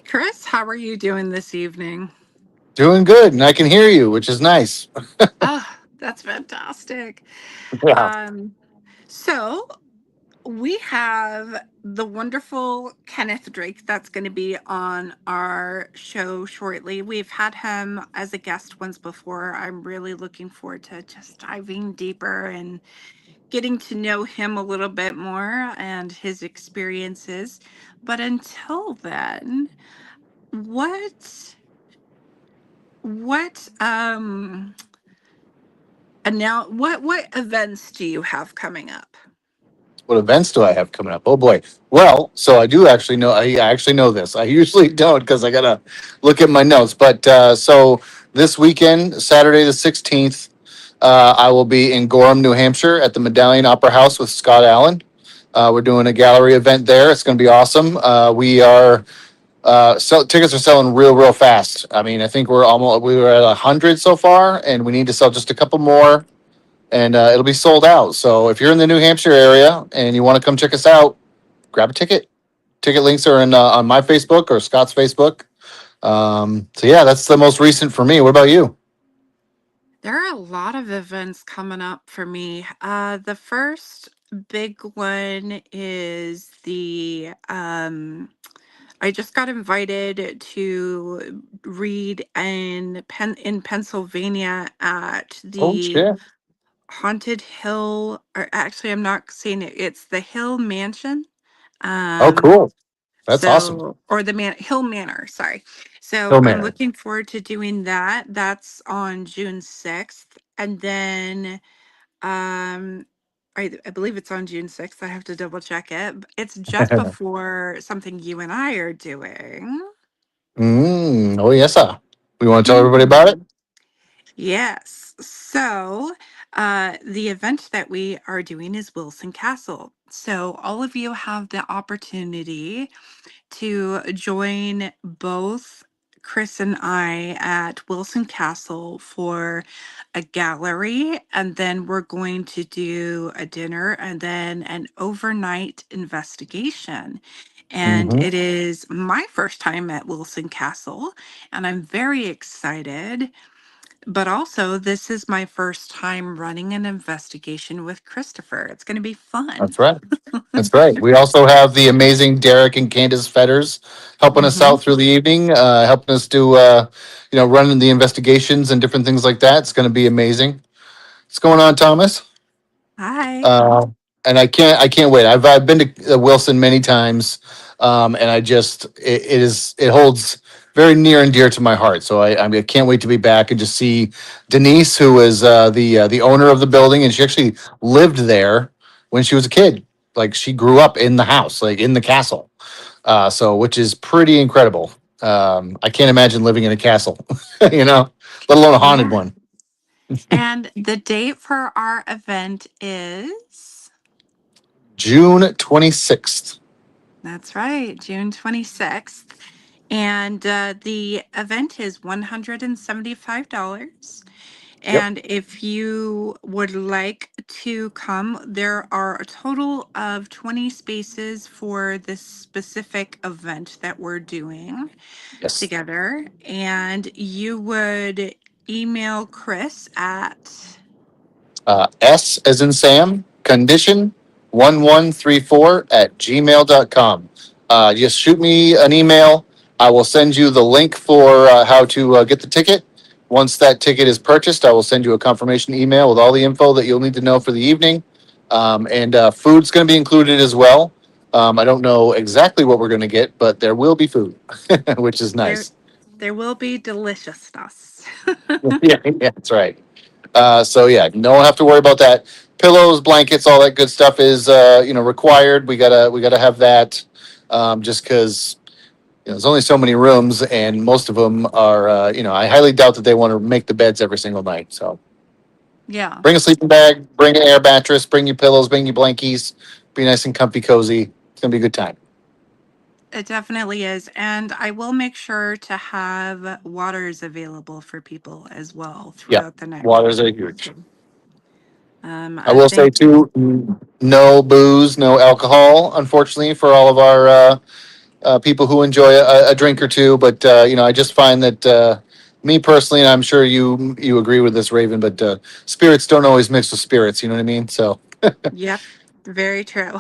Chris, how are you doing this evening? Doing good, and I can hear you, which is nice. Oh, that's fantastic. Yeah. Um, so we have the wonderful Kenneth Drake that's going to be on our show shortly. We've had him as a guest once before. I'm really looking forward to just diving deeper and getting to know him a little bit more and his experiences. But until then, what what and now, what events do you have coming up? What events do I have coming up? Oh boy. Well, so I do actually know. I actually know this. I usually don't because I gotta look at my notes. But so this weekend, Saturday the 16th, I will be in Gorham, New Hampshire, at the Medallion Opera House with Scott Allen. We're doing a gallery event there. It's going to be awesome. We are tickets are selling real fast. I mean, I think we were at 100 so far, and we need to sell just a couple more, and it'll be sold out. So if you're in the New Hampshire area and you want to come check us out, grab a ticket. Ticket links are in on my Facebook or Scott's Facebook. So yeah, that's the most recent for me. What about you? There are a lot of events coming up for me. The first big one is I just got invited to read in Pennsylvania at Oh the shit! Haunted Hill, or actually I'm not saying it, it's the Hill Mansion. Oh Um cool, that's awesome. or the Hill Manor, sorry. So Oh I'm man, looking forward to doing that. That's on June 6th. And then um I believe it's on June 6th. I have to double check it. It's just before something you and I are doing. oh yes, sir. We want to tell everybody about it. Mhm. Yes. So, the event that we are doing is Wilson Castle. So, all of you have the opportunity to join both Chris and I at Wilson Castle for a gallery, and then we're going to do a dinner and then an overnight investigation. And Mm-hmm. it is my first time at Wilson Castle, and I'm very excited. But also, this is my first time running an investigation with Christopher. It's going to be fun. That's right. That's right. We also have the amazing Derek and Candace Fetters helping us Hmm. out through the evening, helping us do, running the investigations and different things like that. It's going to be amazing. What's going on, Thomas? Hi. Uh, and I can't wait. I've been to Wilson many times, and it holds very near and dear to my heart. So I can't wait to be back and just see Denise, who is the owner of the building, and she actually lived there when she was a kid. Like she grew up in the house, like in the castle. So which is pretty incredible. I can't imagine living in a castle, you know, let alone a haunted Yeah. one. And the date for our event is, June 26th. that's right, June 26th. And the event is $175. Yep. And if you would like to come, there are a total of 20 spaces for this specific event that we're doing Yes. together. And you would email Chris at, S as in Sam, condition 1134 at gmail.com. Just shoot me an email. I will send you the link for how to get the ticket. Once that ticket is purchased, I will send you a confirmation email with all the info that you'll need to know for the evening. And food's going to be included as well. I don't know exactly what we're going to get, but there will be food, which is there nice. there will be deliciousness. Yeah, that's right. So yeah, no one have to worry about that. Pillows, blankets, all that good stuff is required. We gotta have that, just because there's only so many rooms, and most of them are. I highly doubt that they want to make the beds every single night. So Yeah, bring a sleeping bag, bring an air mattress, bring your pillows, bring your blankies. Be nice and comfy, cozy. It's gonna be a good time. it definitely is. And I will make sure to have waters available for people as well Yeah, throughout the night. waters are huge. So, I I will say think, too, no booze, no alcohol, unfortunately, for all of our people who enjoy a drink or two. But I just find that me personally, and I'm sure you agree with this, Raven. But spirits don't always mix with spirits. You know what I mean? So Yep, very true.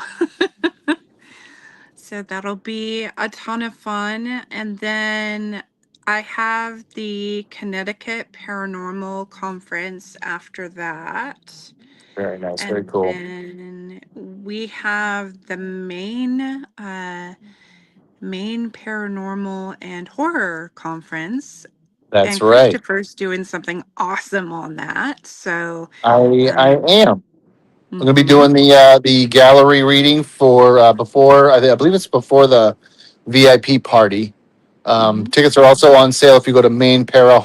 So that'll be a ton of fun. And then I have the Connecticut Paranormal Conference after that. very nice, very And cool. then we have the main paranormal and horror conference. That's And right. Christopher's doing something awesome on that. So, I um, am. I'm going to be mhm, doing the gallery reading for before I believe it's before the VIP party. mhm, Tickets are also on sale if you go to main para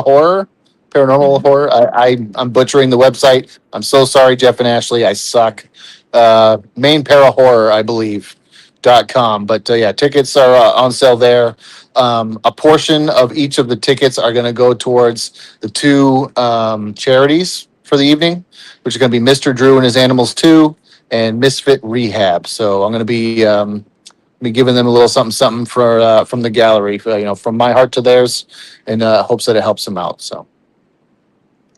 horror paranormal mhm. horror. I'm butchering the website. I'm so sorry, Jeff and Ashley. I suck. Main para horror, I believe. .com. But yeah, tickets are on sale there. A portion of each of the tickets are going to go towards the two charities for the evening, which is going to be Mr. Drew and his Animals 2 and Misfit Rehab. So I'm going to be giving them a little something something for from the gallery, from my heart to theirs, and hopes that it helps them out. So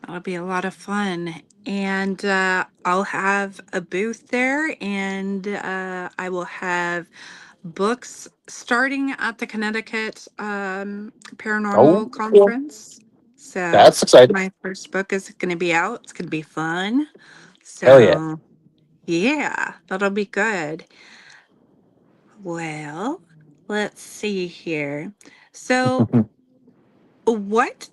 That'll be a lot of fun. And I'll have a booth there, and I will have books starting at the Connecticut oh, Paranormal cool. Conference. So That's exciting. my first book is going to be out. It's going to be fun. Hell yeah. So yeah, that'll be good. Well, let's see here. So what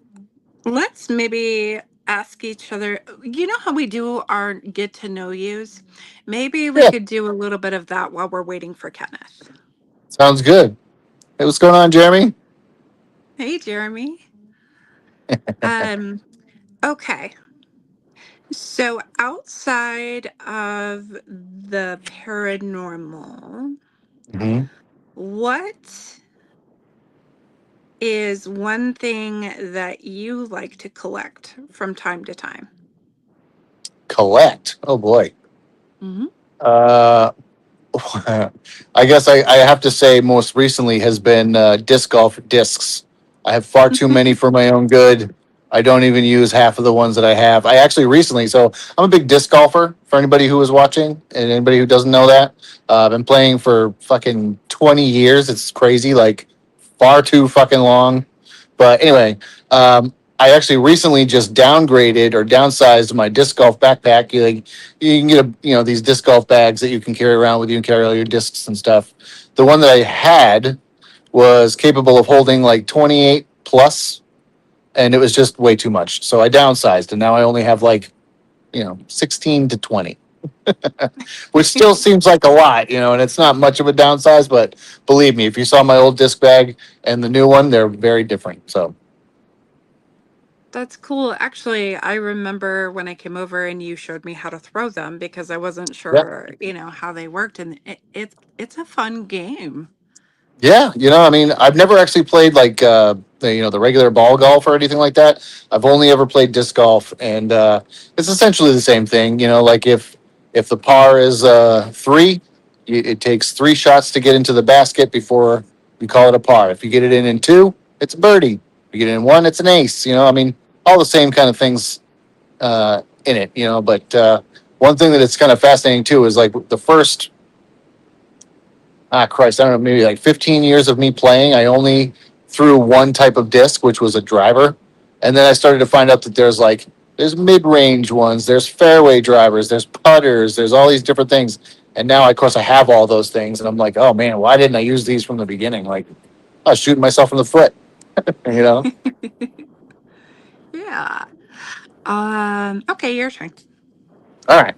let's maybe ask each other, you know how we do our get to know yous? Maybe we Yeah, could do a little bit of that while we're waiting for Kenneth. sounds good. Hey, what's going on, Jeremy? Hey, Jeremy. Um, okay. So outside of the paranormal, Hmm. what is one thing that you like to collect from time to time? Collect. Oh boy. Hmm. Uh, I guess I have to say most recently has been disc golf discs. I have far too many for my own good. I don't even use half of the ones that I have. I actually recently, so I'm a big disc golfer for anybody who is watching and anybody who doesn't know that. I've been playing for fucking 20 years. It's crazy, like far too fucking long. But anyway, I actually recently just downgraded or downsized my disc golf backpack. You can get these disc golf bags that you can carry around with you and carry all your discs and stuff. The one that I had was capable of holding like 28 plus, and it was just way too much. So I downsized, and now I only have like 16 to 20, which still seems like a lot, and it's not much of a downsize. But believe me, if you saw my old disc bag and the new one, they're very different. So That's cool. Actually, I remember when I came over and you showed me how to throw them because I wasn't yeah. sure, how they worked, and it's a fun game. Yeah, I mean, I've never actually played like the regular ball golf or anything like that. I've only ever played disc golf, and it's essentially the same thing. Like if the par is three, it takes three shots to get into the basket before you call it a par. If you get it in two, it's a birdie. If you get it in one, it's an ace. I mean, all the same kind of things in it. But one thing that it's kind of fascinating too is like the first Christ, I don't know, maybe like 15 years of me playing, I only threw one type of disc, which was a driver. And then I started to find out that there's mid-range ones, there's fairway drivers, there's putters, there's all these different things. And now, of course, I have all those things, and I'm like, oh man, why didn't I use these from the beginning? Like, I was shooting myself in the foot, you know? Yeah. Okay, your turn. All right.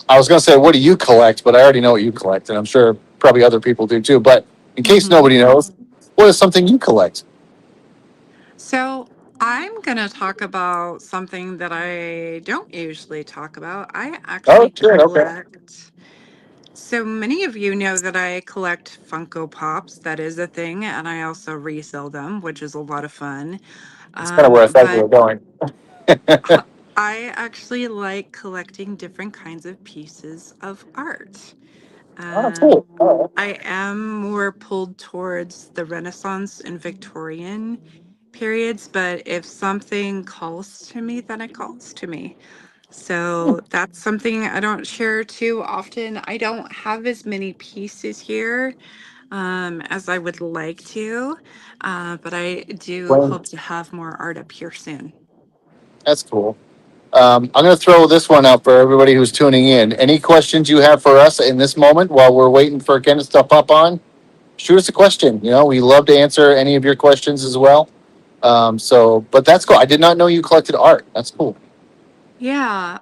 I was going to say, what do you collect? But I already know what you collect, and I'm sure probably other people do too. But in case Hmm. nobody knows, what is something you collect? So I'm gonna talk about something that I don't usually talk about. I Oh, actually shit. Okay. collect. So many of you know that I collect Funko Pops. That is a thing, and I also resell them, which is a lot of fun. That's kind of where I thought you But were going. I actually like collecting different kinds of pieces of art. Oh, Um, cool. Oh, I am more pulled towards the Renaissance and Victorian periods, but if something calls to me, then it calls to me. So that's something I don't share too often. I don't have as many pieces here as I would like to, but I do Wayne, hope to have more art up here soon. that's cool. I'm going to throw this one out for everybody who's tuning in. Any questions you have for us in this moment while we're waiting for Kenneth to pop on? Shoot us a question. You know, we love to answer any of your questions as well. But that's cool. I did not know you collected art. That's cool. Yeah,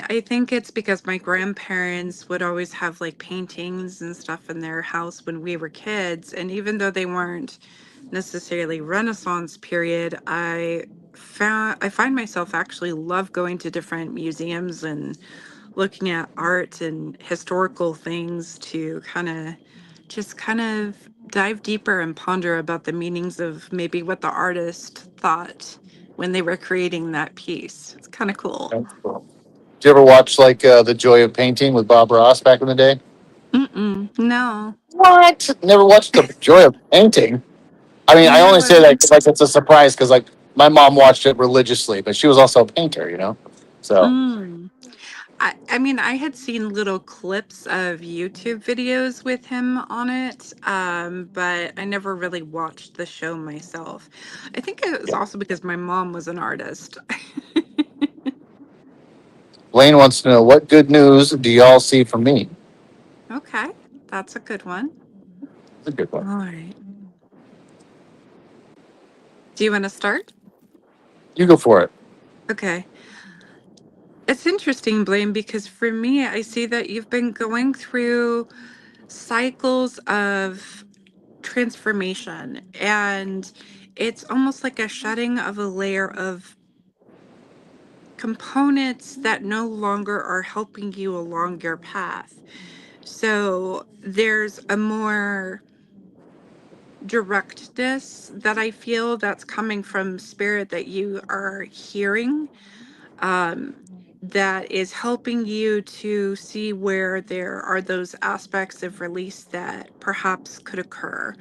I think it's because my grandparents would always have like paintings and stuff in their house when we were kids. And even though they weren't necessarily Renaissance period, I find myself actually love going to different museums and looking at art and historical things to kind of dive deeper and ponder about the meanings of maybe what the artist thought when they were creating that piece. It's kind of cool. That's cool. Did you ever watch like The Joy of Painting with Bob Ross back in the day? Mm-mm, no. What? Never watched The Joy of Painting. I mean, I only say No. that 'cause, like it's a surprise because like my mom watched it religiously, but she was also a painter, you know. So Mm. I mean, I had seen little clips of YouTube videos with him on it, but I never really watched the show myself. I think it was yeah. also because my mom was an artist. Blaine wants to know what good news do y'all see from me? Okay, that's a good one. That's a good one. All right. Do you want to start? You go for it. Okay. It's interesting, Blaine, because for me, I see that you've been going through cycles of transformation, and it's almost like a shedding of a layer of components that no longer are helping you along your path. So there's a more directness that I feel that's coming from spirit that you are hearing, um, that is helping you to see where there are those aspects of release that perhaps could occur.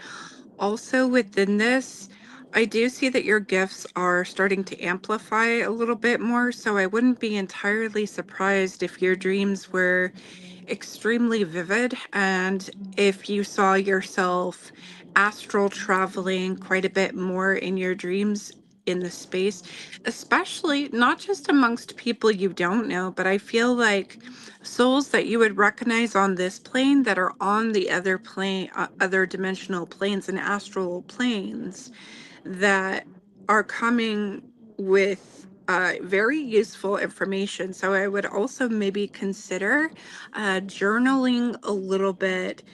Also, within this, I do see that your gifts are starting to amplify a little bit more. So I wouldn't be entirely surprised if your dreams were extremely vivid. And if you saw yourself astral traveling quite a bit more in your dreams in the space, especially not just amongst people you don't know, but I feel like souls that you would recognize on this plane that are on the other plane, other dimensional planes and astral planes that are coming with very useful information. So I would also maybe consider journaling a little bit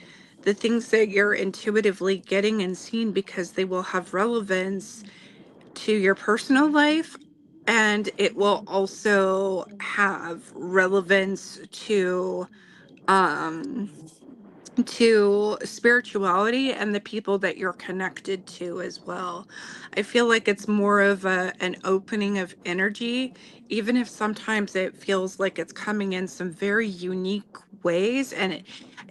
the things that you're intuitively getting and seeing because they will have relevance to your personal life, and it will also have relevance um to spirituality and the people that you're connected to as well. I feel like it's more of an opening of energy, even if sometimes it feels like it's coming in some very unique ways. And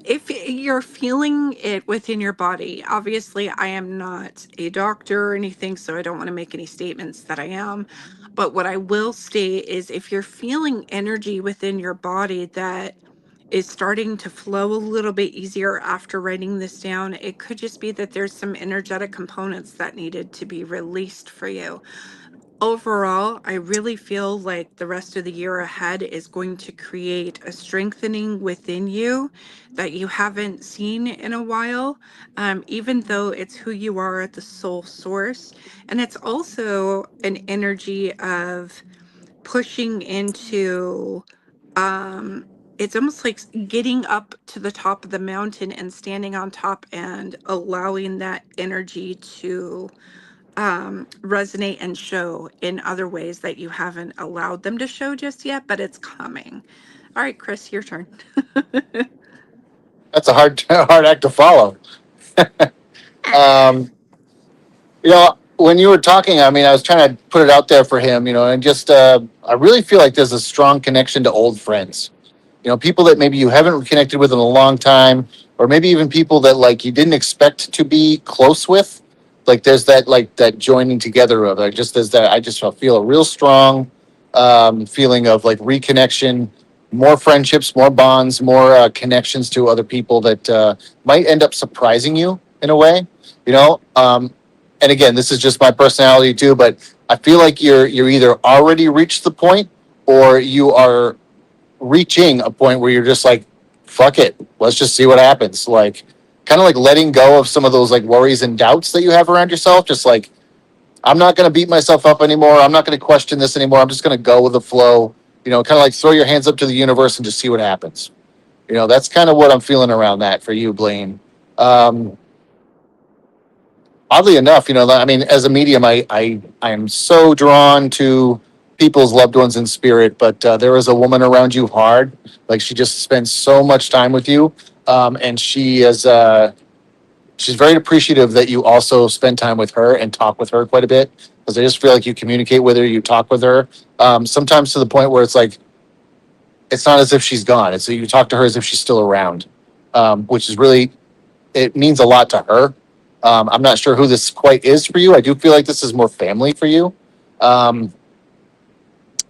if you're feeling it within your body, obviously, I am not a doctor or anything, so I don't want to make any statements that I am. But what I will state is if you're feeling energy within your body that is starting to flow a little bit easier after writing this down, it could just be that there's some energetic components that needed to be released for you. Overall, I really feel like the rest of the year ahead is going to create a strengthening within you that you haven't seen in a while, even though it's who you are at the soul source. And it's also an energy of pushing into it's almost like getting up to the top of the mountain and standing on top and allowing that energy to resonate and show in other ways that you haven't allowed them to show just yet, but it's coming. All right, Chris, your turn. That's a hard hard act to follow. Um, you know, when you were talking, I mean, I was trying to put it out there for him, you know, and just I really feel like there's a strong connection to old friends. people that maybe you haven't connected with in a long time, or maybe even people that like you didn't expect to be close with. Like there's that like that joining together of like just there's that I just feel a real strong feeling of like reconnection, more friendships, more bonds, more connections to other people that might end up surprising you in a way. You know, and again, this is just my personality too, but I feel like you're either already reached the point or you are reaching a point where you're just like, fuck it, let's just see what happens. Like, kind of like letting go of some of those like worries and doubts that you have around yourself. Just like, I'm not going to beat myself up anymore. I'm not going to question this anymore. I'm just going to go with the flow. Kind of like throw your hands up to the universe and just see what happens. That's kind of what I'm feeling around that for you, Blaine. Um, Oddly enough, I mean, as a medium, I am so drawn to people's loved ones in spirit, but there is a woman around you hard. Like she just spends so much time with you, and she's very appreciative that you also spend time with her and talk with her quite a bit because I just feel like you communicate with her, you talk with her, sometimes to the point where it's like it's not as if she's gone. It's you talk to her as if she's still around, which is really it means a lot to her. I'm not sure who this quite is for you. I do feel like this is more family for you. Um,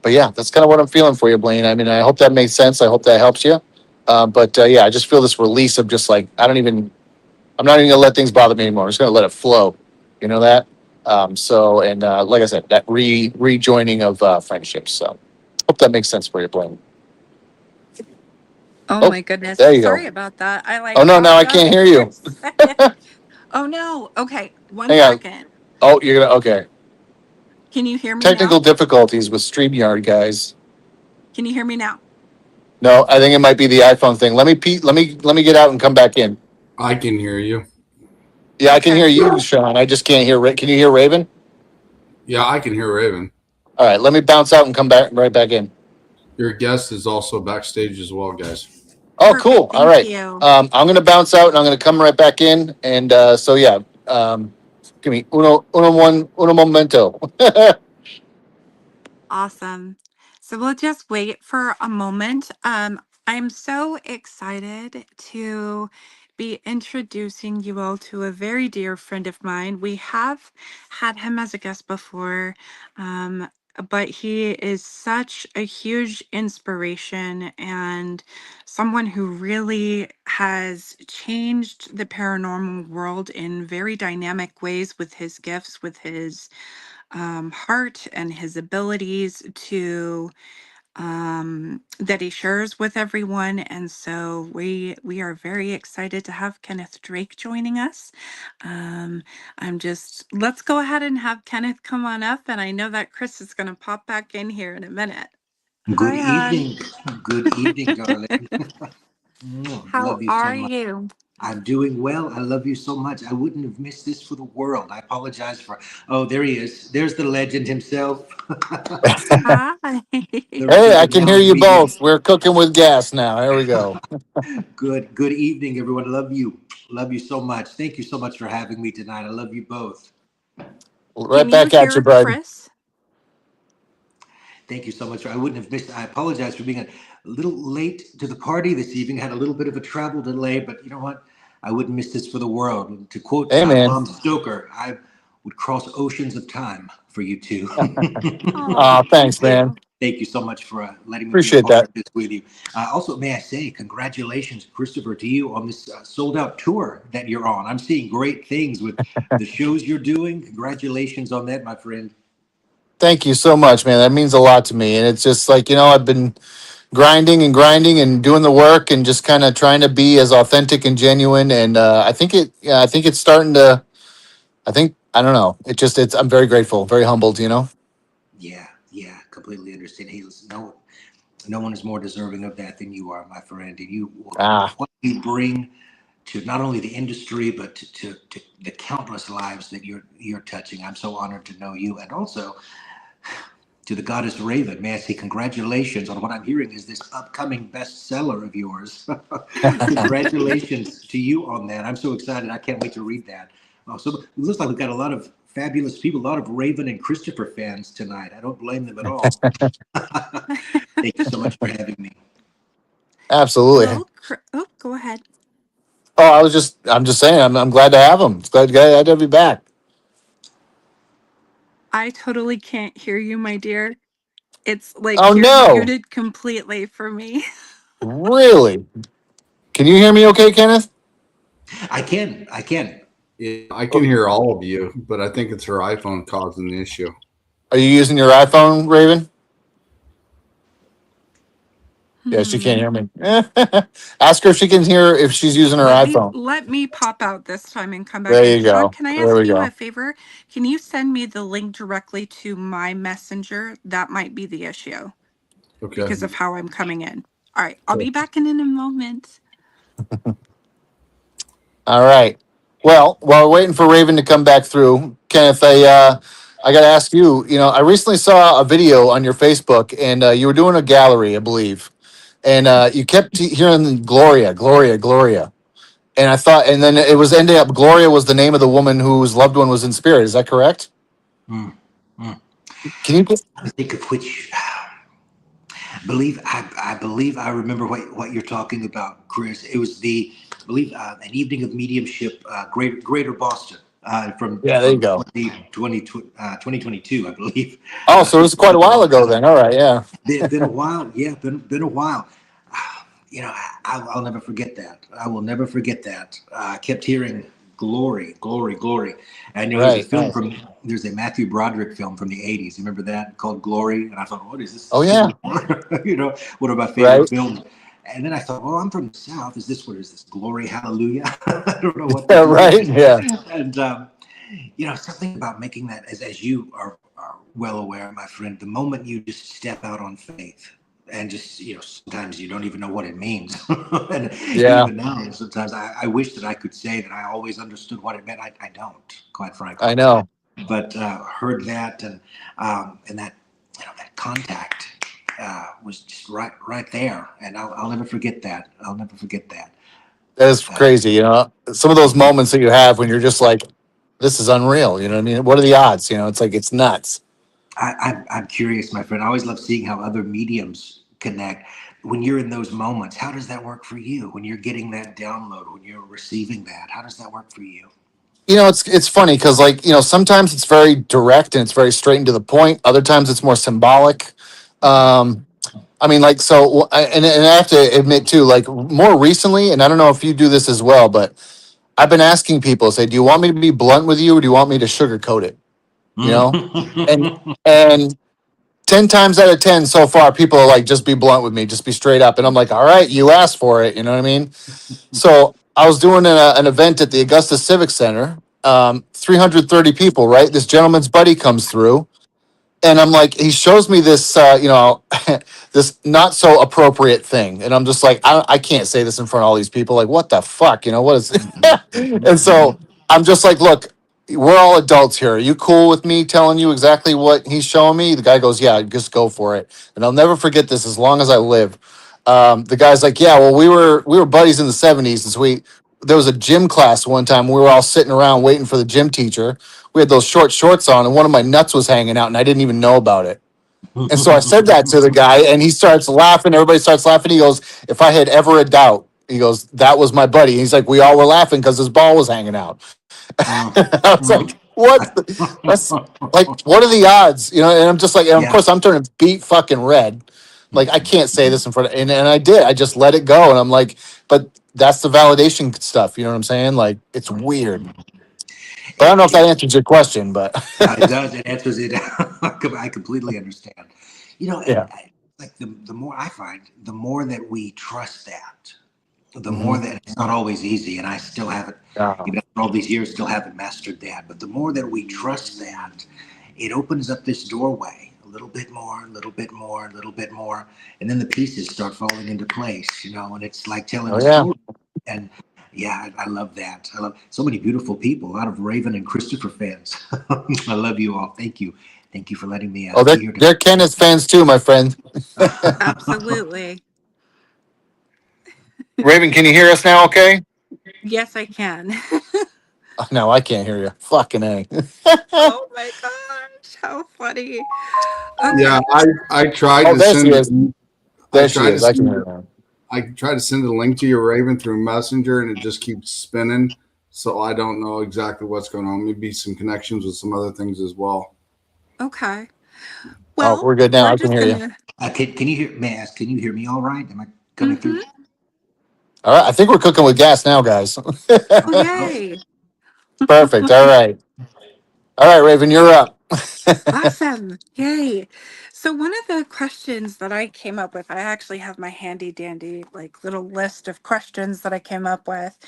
but yeah, that's kind of what I'm feeling for you, Blaine. I mean, I hope that makes sense. I hope that helps you. But yeah, I just feel this release of just like, I'm not even gonna let things bother me anymore. I'm just gonna let it flow. You know that? Like I said, that rejoining of friendships. So hope that makes sense for you, Blaine. Oh Oh, my goodness. there you go. Sorry about that. I Oh like no, now I popped out can't of hear for a you. second. Oh no. Okay. One Hang on. second. Oh, you're gonna okay. Can you hear me Technical now? difficulties with StreamYard, guys. Can you hear me now? No, I think it might be the iPhone thing. Let me get out and come back in. I can hear you. Yeah, I can hear Okay. you, Sean. I just can't hear. Can you hear Raven? Yeah, I can hear Raven. All right, let me bounce out and come back right back in. Your guest is also backstage as well, guys. Oh, cool. Perfect. All Thank right. you. I'm gonna bounce out and I'm gonna come right back in. And so yeah, give me uno momento. Awesome. So we'll just wait for a moment. I'm so excited to be introducing you all to a very dear friend of mine. We have had him as a guest before, um, but he is such a huge inspiration and someone who really has changed the paranormal world in very dynamic ways with his gifts, with his heart and his abilities to that he shares with everyone. And so we are very excited to have Kenneth Drake joining us. um, I'm just let's go ahead and have Kenneth come on up, and I know that Chris is going to pop back in here in a minute. Good Hi, hon. evening. Good evening, darling. How Love you so are much. you? I'm doing well. I love you so much. I wouldn't have missed this for the world. I apologize for. Oh, there he is. There's the legend himself. Hi. Hey, I can hear renowned you medium. both. We're cooking with gas now. Here we go. Good evening, everyone. Love you. Love you so much. Thank you so much for having me tonight. I love you both. Right Can you back at you, hear bud. Chris? Thank you so much. I wouldn't have missed. I apologize for being a little late to the party this evening. Had a little bit of a travel delay, but you know what? I wouldn't miss this for the world. And to quote Hey, man. Bram Stoker, I would cross oceans of time for you two. Oh, Thanks, thank man. you. Thank you so much for letting me be a Appreciate part of that. this with you. Also, may I say, congratulations, Christopher, to you on this sold out tour that you're on. I'm seeing great things with the shows you're doing. Congratulations on that, my friend. Thank you so much, man. That means a lot to me. And it's just like, I've been grinding and doing the work and just kind of trying to be as authentic and genuine. And I think it's starting to, I don't know. I'm very grateful, very humbled. Yeah, completely understand. No one is more deserving of that than you are, my friend. And Ah, what you bring to not only the industry but to the countless lives that you're touching. I'm so honored to know you, and also to the goddess Raven. May I say congratulations on what I'm hearing is this upcoming bestseller of yours. Congratulations to you on that. I'm so excited. I can't wait to read that. So it looks like we've got a lot of fabulous people, a lot of Raven and Christopher fans tonight. I don't blame them at all. Thank you so much for having me. Absolutely. Well, oh, go ahead. Oh, I'm just saying, I'm glad to have him. It's glad to be back. I totally can't hear you, my dear. It's Oh like you're no, muted completely for me. really? Can you hear me okay, Kenneth? I can. I can. Yeah, I can hear all of you, but I think it's her iPhone causing the issue. Are you using your iPhone, Raven? Yeah, she can't Hmm. hear me. Ask her if she can hear if she's using her iPhone. Let me pop out this time and come back There in. you Sean, go. can I There ask we you a go. favor? Can you send me the link directly to my messenger? That might be the issue Okay. because of how I'm coming in. All right, I'll Cool. be back in a moment. All right. Well, while we're waiting for Raven to come back through, Kenneth, I got to ask you. You know, I recently saw a video on your Facebook, and you were doing a gallery, I believe, and you kept hearing Gloria, Gloria, Gloria, and I thought, and then it was ending up Gloria was the name of the woman whose loved one was in spirit. Is that correct? Mm, mm. Can you? I think of which. I believe I remember what you're talking about, Chris. It was I believe an evening of mediumship, Greater Boston, Yeah, there you from go. 2022, I believe. Oh, so it So was quite a while ago then. All right, yeah. been a while. Yeah, been a while. You know, I'll never forget that. I will never forget that. I kept hearing glory, glory, glory. And you know, Right, right. there's a Matthew Broderick film from the '80s. You remember that called Glory? And I thought, what is this? Oh Civil yeah, War? You know, one of my favorite right. films. And then I thought, well, I'm from the South. What is this? Glory, hallelujah. I don't know what Yeah, this is. right. Yeah. And you know, something about making that, as you are well aware, my friend, the moment you just step out on faith and just, you know, sometimes you don't even know what it means. And Yeah, even now, sometimes I wish that I could say that I always understood what it meant. I don't, quite I frankly. know. But heard that and that, you know, that contact was just right there. And I'll never forget that. I'll never forget that. That is Uh, crazy. You know, some of those moments that you have when you're just like, this is unreal. You know what I mean? What are the odds? You know, it's like, it's nuts. I'm curious, my friend. I always love seeing how other mediums connect. When you're in those moments, how does that work for you? When you're getting that download, when you're receiving that, how does that work for you? You know, it's funny because, like, you know, sometimes it's very direct and it's very straight and to the point. Other times it's more symbolic. Um, I mean, like, so, and I have to admit too, like, more recently, and I don't know if you do this as well, but I've been asking people, say, do you want me to be blunt with you or do you want me to sugarcoat it? You know, and and 10 times out of 10 so far, people are like, just be blunt with me, just be straight up. And I'm like, all right, you asked for it. You know what I mean? So I was doing an event at the Augusta Civic Center, 330 people, right? This gentleman's buddy comes through. And I'm like, he shows me this, you know, this not so appropriate thing. And I'm just like, I can't say this in front of all these people. Like, what the fuck? You know, what is And so I'm just like, look, we're all adults here. Are you cool with me telling you exactly what he's showing me? The guy goes, yeah, just go for it. And I'll never forget this as long as I live. The guy's like, yeah, well, we were buddies in the '70s, and so there was a gym class one time. We were all sitting around waiting for the gym teacher. We had those short shorts on, and one of my nuts was hanging out, and I didn't even know about it. And so I said that to the guy, and he starts laughing. Everybody starts laughing. He goes, if I had ever a doubt, he goes, that was my buddy. He's like, we all were laughing because his ball was hanging out. I was like, what? That's like, what are the odds? You know, and I'm just like, and of Yeah. course, I'm turning beat fucking red. Like, I can't say this in front of, and I did. I just let it go. And I'm like, but that's the validation stuff. You know what I'm saying? Like, it's weird. But I don't know if that It, answers your question, but it does. It answers it. I completely understand. You know, yeah. like the more I find, the more that we trust that, the more Hmm. that it's not always easy, and I still haven't, even after all these years, still haven't mastered that. But the more that we trust that, it opens up this doorway a little bit more, a little bit more, a little bit more, and then the pieces start falling into place. You know, and it's like telling Oh a yeah. story. And yeah, I love that. I love so many beautiful people, a lot of Raven and Christopher fans. I love you all. Thank you for letting me Oh, be here. they're Kenneth fans too, my friend. Absolutely. Raven, can you hear us now? Okay. Yes, I can. Oh, no, I can't hear you. Fucking a. Oh my gosh, how funny. Yeah, Okay. I tried Oh, to there she send is. it. I There she tried to is. I can send hear it. her. I try to send a link to your Raven through Messenger, and it just keeps spinning. So I don't know exactly what's going on. Maybe some connections with some other things as well. Okay. Oh, Well, we're good now. we're I can just hear you. gonna. Can you hear? May I ask? Can you hear me all right? Am I coming through? Mm-hmm. All right. I think we're cooking with gas now, guys. Oh, yay! Perfect. All right. All right, Raven, you're up. Awesome. Yay. So one of the questions that I came up with, I actually have my handy dandy like little list of questions that I came up with.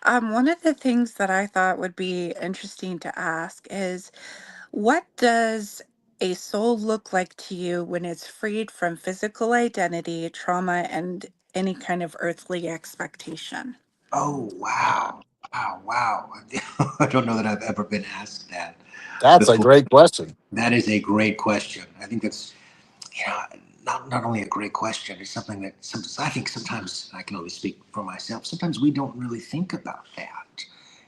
One of the things that I thought would be interesting to ask is, what does a soul look like to you when it's freed from physical identity, trauma, and any kind of earthly expectation? Oh wow, wow! I don't know that I've ever been asked that That's a before. great question. That is a great question. I think that's, you know, not only a great question. It's something that I think sometimes I can only speak for myself. Sometimes we don't really think about that.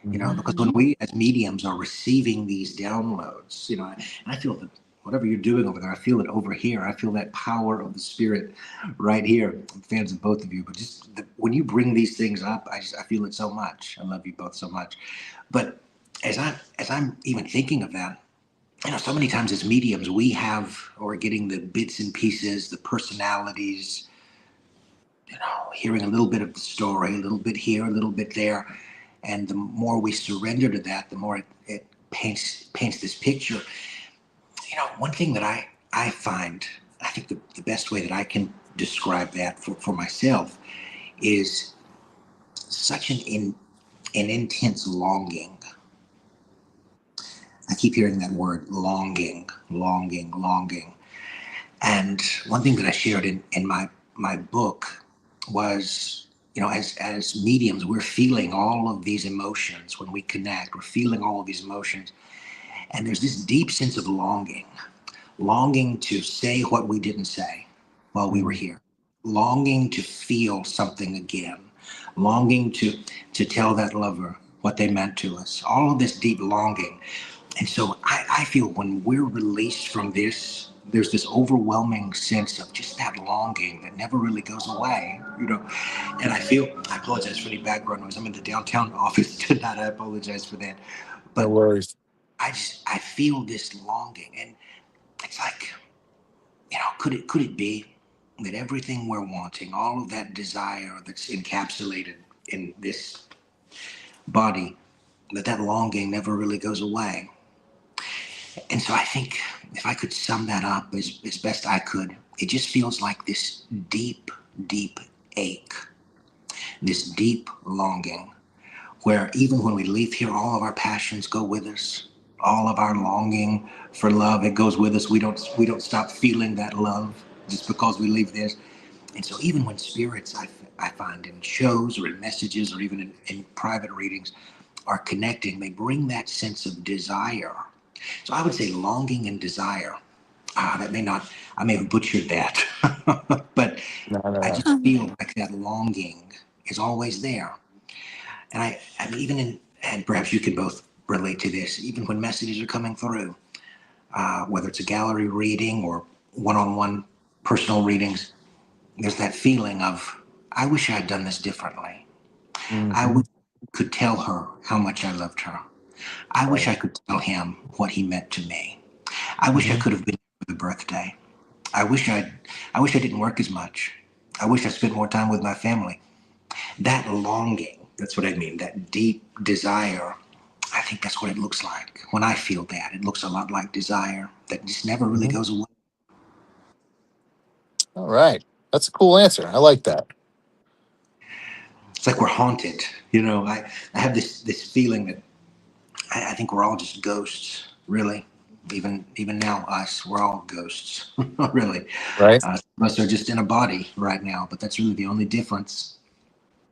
Mhm. Because when Mm-hmm. we as mediums are receiving these downloads, and I feel that whatever you're doing over there, I feel it over here. I feel that power of the spirit right here. I'm fans of both of you, but just when you bring these things up, I feel it so much. I love you both so much. But as I'm even thinking of that, so many times as mediums, we have or getting the bits and pieces, the personalities, hearing a little bit of the story, a little bit here, a little bit there. And the more we surrender to that, the more it paints this picture. One thing that I find, I think the best way that I can describe that for myself is such an intense longing. I keep hearing that word longing, longing, longing. And one thing that I shared in my book was, as mediums, we're feeling all of these emotions when we connect. We're feeling all of these emotions, and there's this deep sense of longing to say what we didn't say while we were Mhm. here, longing to feel something again, longing to tell that lover what they meant to us. All of this deep longing. And so I feel when we're released from this, there's this overwhelming sense of just that longing that never really goes away. And I apologize for any background noise. I'm in the downtown office tonight. I apologize for that. No But worries. I feel this longing. And it's like, could it be that everything we're wanting, all of that desire that's encapsulated in this body, that longing never really goes away? And so I think if I could sum that up as best I could, it just feels like this deep, deep ache, this deep longing, where even when we leave here, all of our passions go with us. All of our longing for love, it goes with us. We don't stop feeling that love just because we leave this. And so even when spirits, I find in shows or in messages or even in private readings are connecting, they bring that sense of desire. So I would say longing and desire. I may have butchered that, but No, no, I no. just feel like that longing is always there. And I even and perhaps you can both relate to this, even when messages are coming through, whether it's a gallery reading or one-on-one personal readings, there's that feeling of, I wish I had done this differently. I Hmm. wish I could tell her how much I loved her. I wish Right. I could tell him what he meant to me. I wish I Hmm. could have been there for the birthday. I wish I didn't work as much. I wish I spent more time with my family. That longing, that's what I mean, that deep desire, I think that's what it looks like. When I feel that, it looks a lot like desire that just never really Hmm. goes away. All right. That's a cool answer. I like that. It's like we're haunted. I have this feeling that I think we're all just ghosts, really. Even now, us, we're all ghosts, really. Right. Some of us are just in a body right now, but that's really the only difference.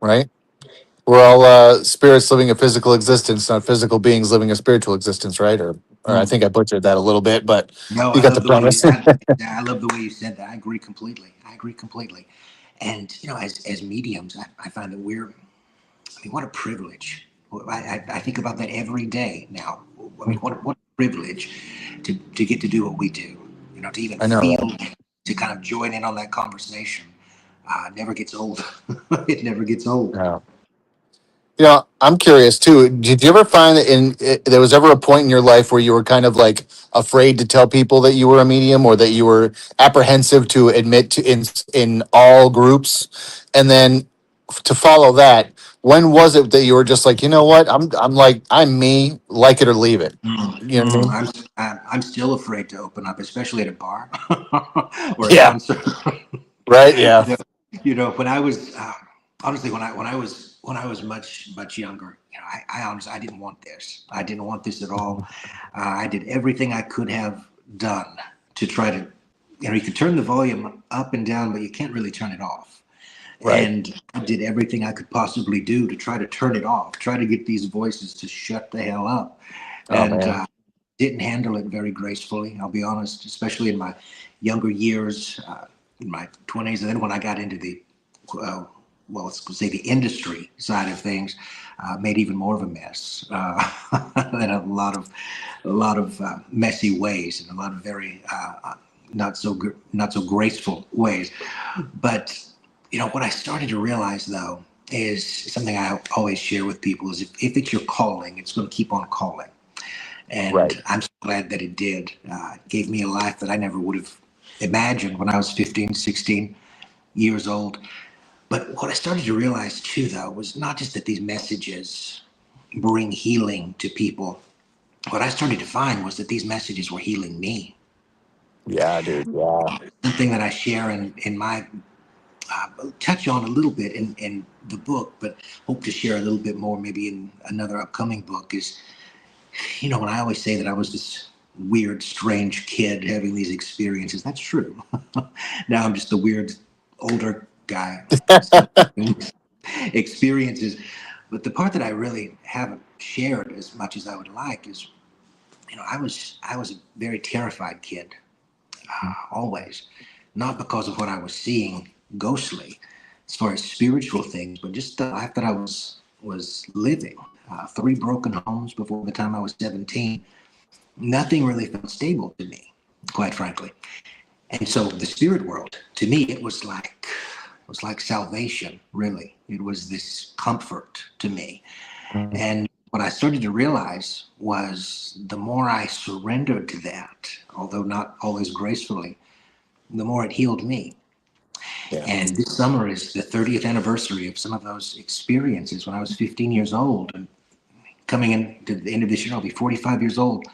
Right. We're all spirits living a physical existence, not physical beings living a spiritual existence, right? Or I Hmm. think I butchered that a little bit, but No, you I got the love the way premise. I love the way you said that. I agree completely. I agree completely. And as mediums, I find that what a privilege. I think about that every day now. I mean, what a privilege to get to do what we do. To even I know, right? feel, to kind of join in on that conversation. never gets old. It never gets old. Yeah. You know, I'm curious too. Did you ever find that there was ever a point in your life where you were kind of like afraid to tell people that you were a medium, or that you were apprehensive to admit to in all groups? And then to follow that, when was it that you were just like, you know what, I'm me, like it or leave it? You know what I mean? I'm still afraid to open up, especially at a bar or a Yeah. concert. Right. Yeah. When I was honestly, when I was much younger, I honestly, I didn't want this. I didn't want this at all. I did everything I could have done to try to, you can turn the volume up and down, but you can't really turn it off. Right. And I did everything I could possibly do to try to turn it off, try to get these voices to shut the hell up. Oh And man. didn't handle it very gracefully, I'll be honest, especially in my younger years, in my 20s. And then when I got into the, let's say the industry side of things, made even more of a mess, in a lot of messy ways, and a lot of very not so graceful ways. But what I started to realize, though, is something I always share with people: is if it's your calling, it's going to keep on calling. Right. And I'm so glad that it did. It gave me a life that I never would have imagined when I was 15, 16 years old. But what I started to realize too, though, was not just that these messages bring healing to people. What I started to find was that these messages were healing me. Yeah, dude. Yeah. Something that I share in my touch on a little bit in the book, but hope to share a little bit more maybe in another upcoming book is, when I always say that I was this weird, strange kid having these experiences, that's true. Now I'm just the weird older guy experiences. But the part that I really haven't shared as much as I would like is, I was a very terrified kid, always, not because of what I was seeing ghostly, as far as spiritual things, but just the life that I was living. Three broken homes before the time I was 17. Nothing really felt stable to me, quite frankly. And so the spirit world, to me, it was like salvation, really. It was this comfort to me. And what I started to realize was the more I surrendered to that, although not always gracefully, the more it healed me. Yeah. And this summer is the 30th anniversary of some of those experiences when I was 15 years old. And coming into the end of this year, I'll be 45 years old.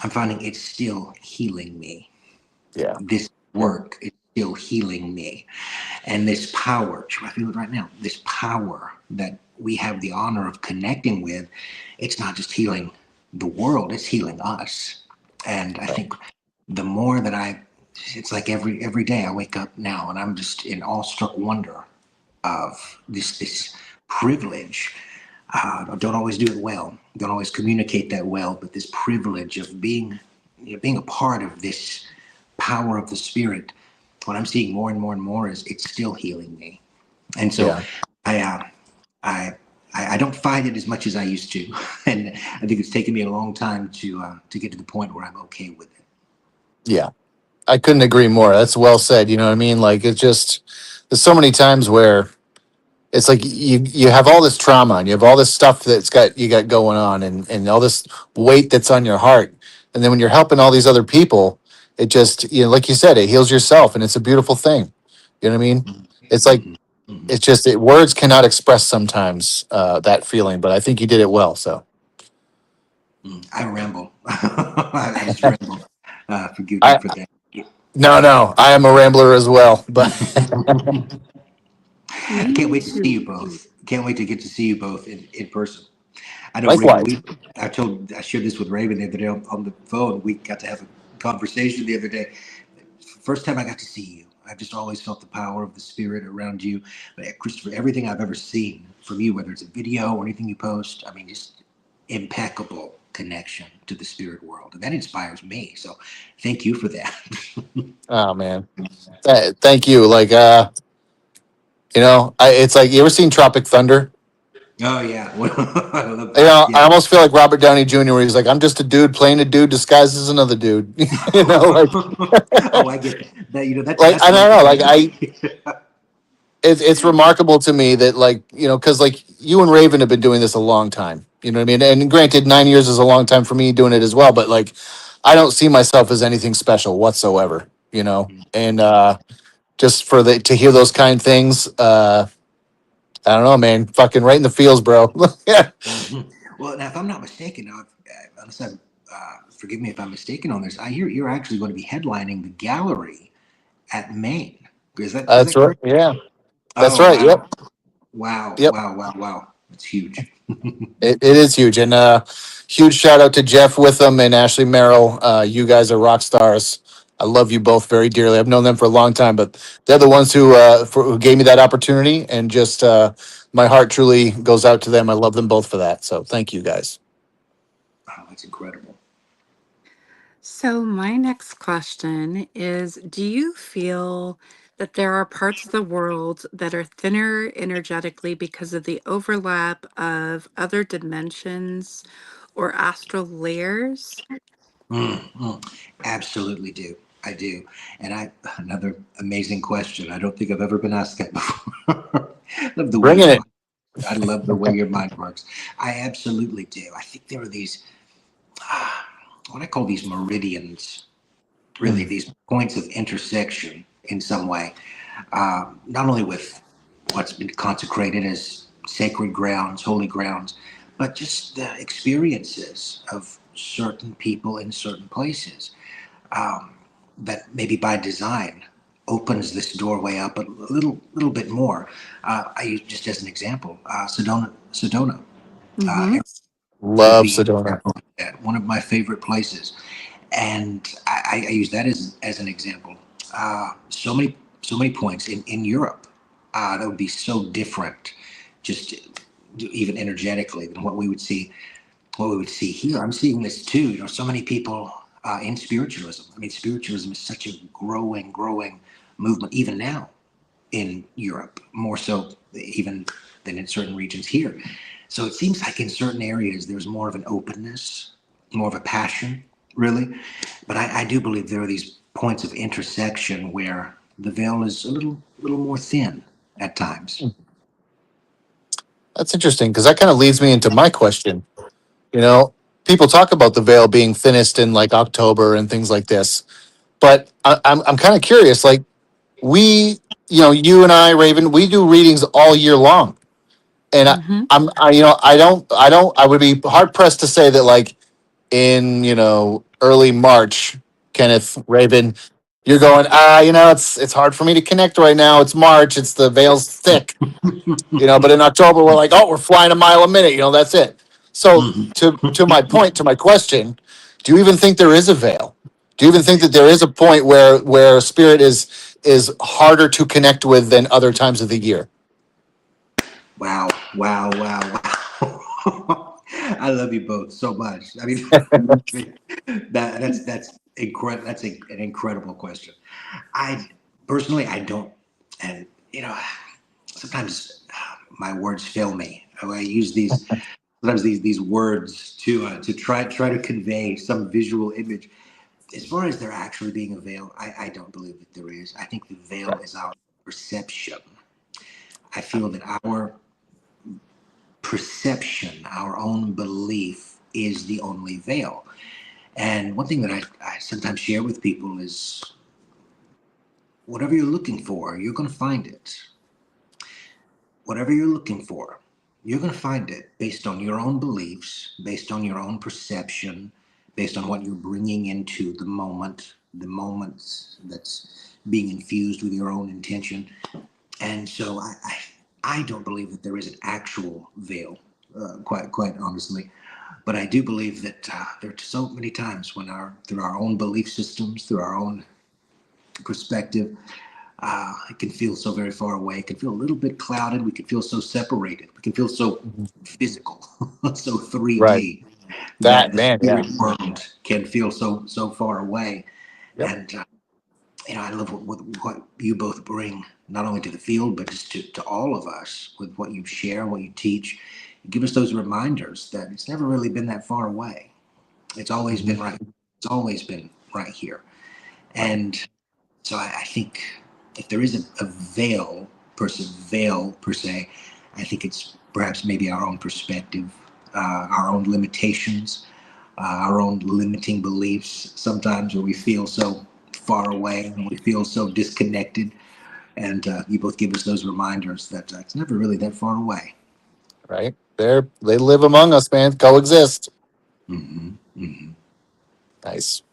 I'm finding it's still healing me. Yeah. This work is still healing me. And this power, I feel it right now, this power that we have the honor of connecting with, it's not just healing the world, it's healing us. And I think the more that it's like every day I wake up now and I'm just in awestruck wonder of this privilege. Don't always do it well, don't always communicate that well, but this privilege of being a part of this power of the spirit. What I'm seeing more and more and more is it's still healing me. And so I don't fight it as much as I used to. And I think it's taken me a long time to get to the point where I'm okay with it. Yeah. I couldn't agree more. That's well said. You know what I mean? Like, it's just, there's so many times where it's like you have all this trauma and you have all this stuff you got going on, and all this weight that's on your heart. And then when you're helping all these other people, it just, like you said, it heals yourself, and it's a beautiful thing. You know what I mean? It's like, it's just, words cannot express sometimes that feeling, but I think you did it well. So I ramble. I just ramble. Forgive me I, for that. no, I am a rambler as well, but I can't wait to see you both. Can't wait to get to see you both in person. I know Raven. likewise. I shared this with Raven the other day on the phone. We got to have a conversation the other day. First time I got to see you, I've just always felt the power of the spirit around you. But Christopher, everything I've ever seen from you, whether it's a video or anything you post, I mean, just impeccable connection to the spirit world, and that inspires me. So, thank you for that. Oh man, thank you. Like, it's like, you ever seen Tropic Thunder? Oh yeah, I love I yeah. almost feel like Robert Downey Jr., where he's like, I'm just a dude playing a dude disguised as another dude. Like, Oh, I get that. like, That's I don't one know, thing like, I it's remarkable to me that, like, because like you and Raven have been doing this a long time. You know what I mean? And granted, 9 years is a long time for me doing it as well. But like, I don't see myself as anything special whatsoever. And just for the to hear those kind of things, I don't know, man. Fucking right in the feels, bro. Yeah. Mhm. Well, now, if I'm not mistaken, now, unless I'm, forgive me if I'm mistaken on this, I hear you're actually going to be headlining the gallery at Maine. Is That's that right. correct? Yeah, that's Oh right. Yep. wow, wow, Yep. wow, wow, wow! It's huge. It is huge. And huge shout out to Jeff Witham and Ashley Merrill. You guys are rock stars. I love you both very dearly. I've known them for a long time, but they're the ones who gave me that opportunity, and just my heart truly goes out to them. I love them both for that. So thank you guys. Oh, that's incredible. So, my next question is, do you feel that there are parts of the world that are thinner energetically because of the overlap of other dimensions or astral layers? Absolutely do. I do. And another amazing question. I don't think I've ever been asked that before. I love the way Bringing your it. mind. I love the way your mind works. I absolutely do. I think there are these, what I call these meridians, really Mm. these points of intersection in some way, not only with what's been consecrated as sacred grounds, holy grounds, but just the experiences of certain people in certain places, um, that maybe by design opens this doorway up a little bit more. I use just as an example, Sedona Mm-hmm. would Love be an Sedona. example of that. One of my favorite places, and I use that as an example. So many points in Europe that would be so different, just even energetically, than what we would see here. I'm seeing this too. So many people in spiritualism. I mean, spiritualism is such a growing movement even now in Europe, more so even than in certain regions here. So it seems like in certain areas there's more of an openness, more of a passion, really. But I do believe there are these points of intersection where the veil is a little more thin at times. That's interesting because that kind of leads me into my question. You know, People talk about the veil being thinnest in like October and things like this, but I'm kind of curious. Like, we, you and I, Raven, we do readings all year long, and Mm-hmm. I would be hard pressed to say that, like, in early March, Kenneth, Raven, you're going, it's hard for me to connect right now. It's March. It's the veil's thick. But in October we're like, oh, we're flying a mile a minute. That's it. So Mhm. to my point, to my question, do you even think there is a veil? Do you even think that there is a point where spirit is harder to connect with than other times of the year? Wow, wow, wow, wow. I love you both so much. I mean, that's incredible. That's an incredible question. I personally, I don't, and sometimes my words fail me. I use these sometimes these words to try to convey some visual image. As far as there actually being a veil, I don't believe that there is. I think the veil is our perception. I feel that our perception, our own belief, is the only veil. And one thing that I sometimes share with people is whatever you're looking for, you're going to find it. Whatever you're looking for, you're going to find it based on your own beliefs, based on your own perception, based on what you're bringing into the moments that's being infused with your own intention. And so I don't believe that there is an actual veil, quite honestly. But I do believe that there are so many times when through our own belief systems, through our own perspective, it can feel so very far away. It can feel a little bit clouded. We can feel so separated. We can feel so physical, so Right. 3D, that That, the man. Yeah. spirit world can feel so far away. Yep. And I love what you both bring, not only to the field, but just to all of us with what you share, what you teach. You give us those reminders that it's never really been that far away. It's always Mhm. been right. It's always been right here. Right. And so I think if there is a veil veil per se. I think it's perhaps maybe our own perspective, our own limitations, our own limiting beliefs. Sometimes where we feel so far away and we feel so disconnected, and you both give us those reminders that it's never really that far away. Right? They live among us, man. Coexist. Mm-hmm. Mm-hmm. Nice.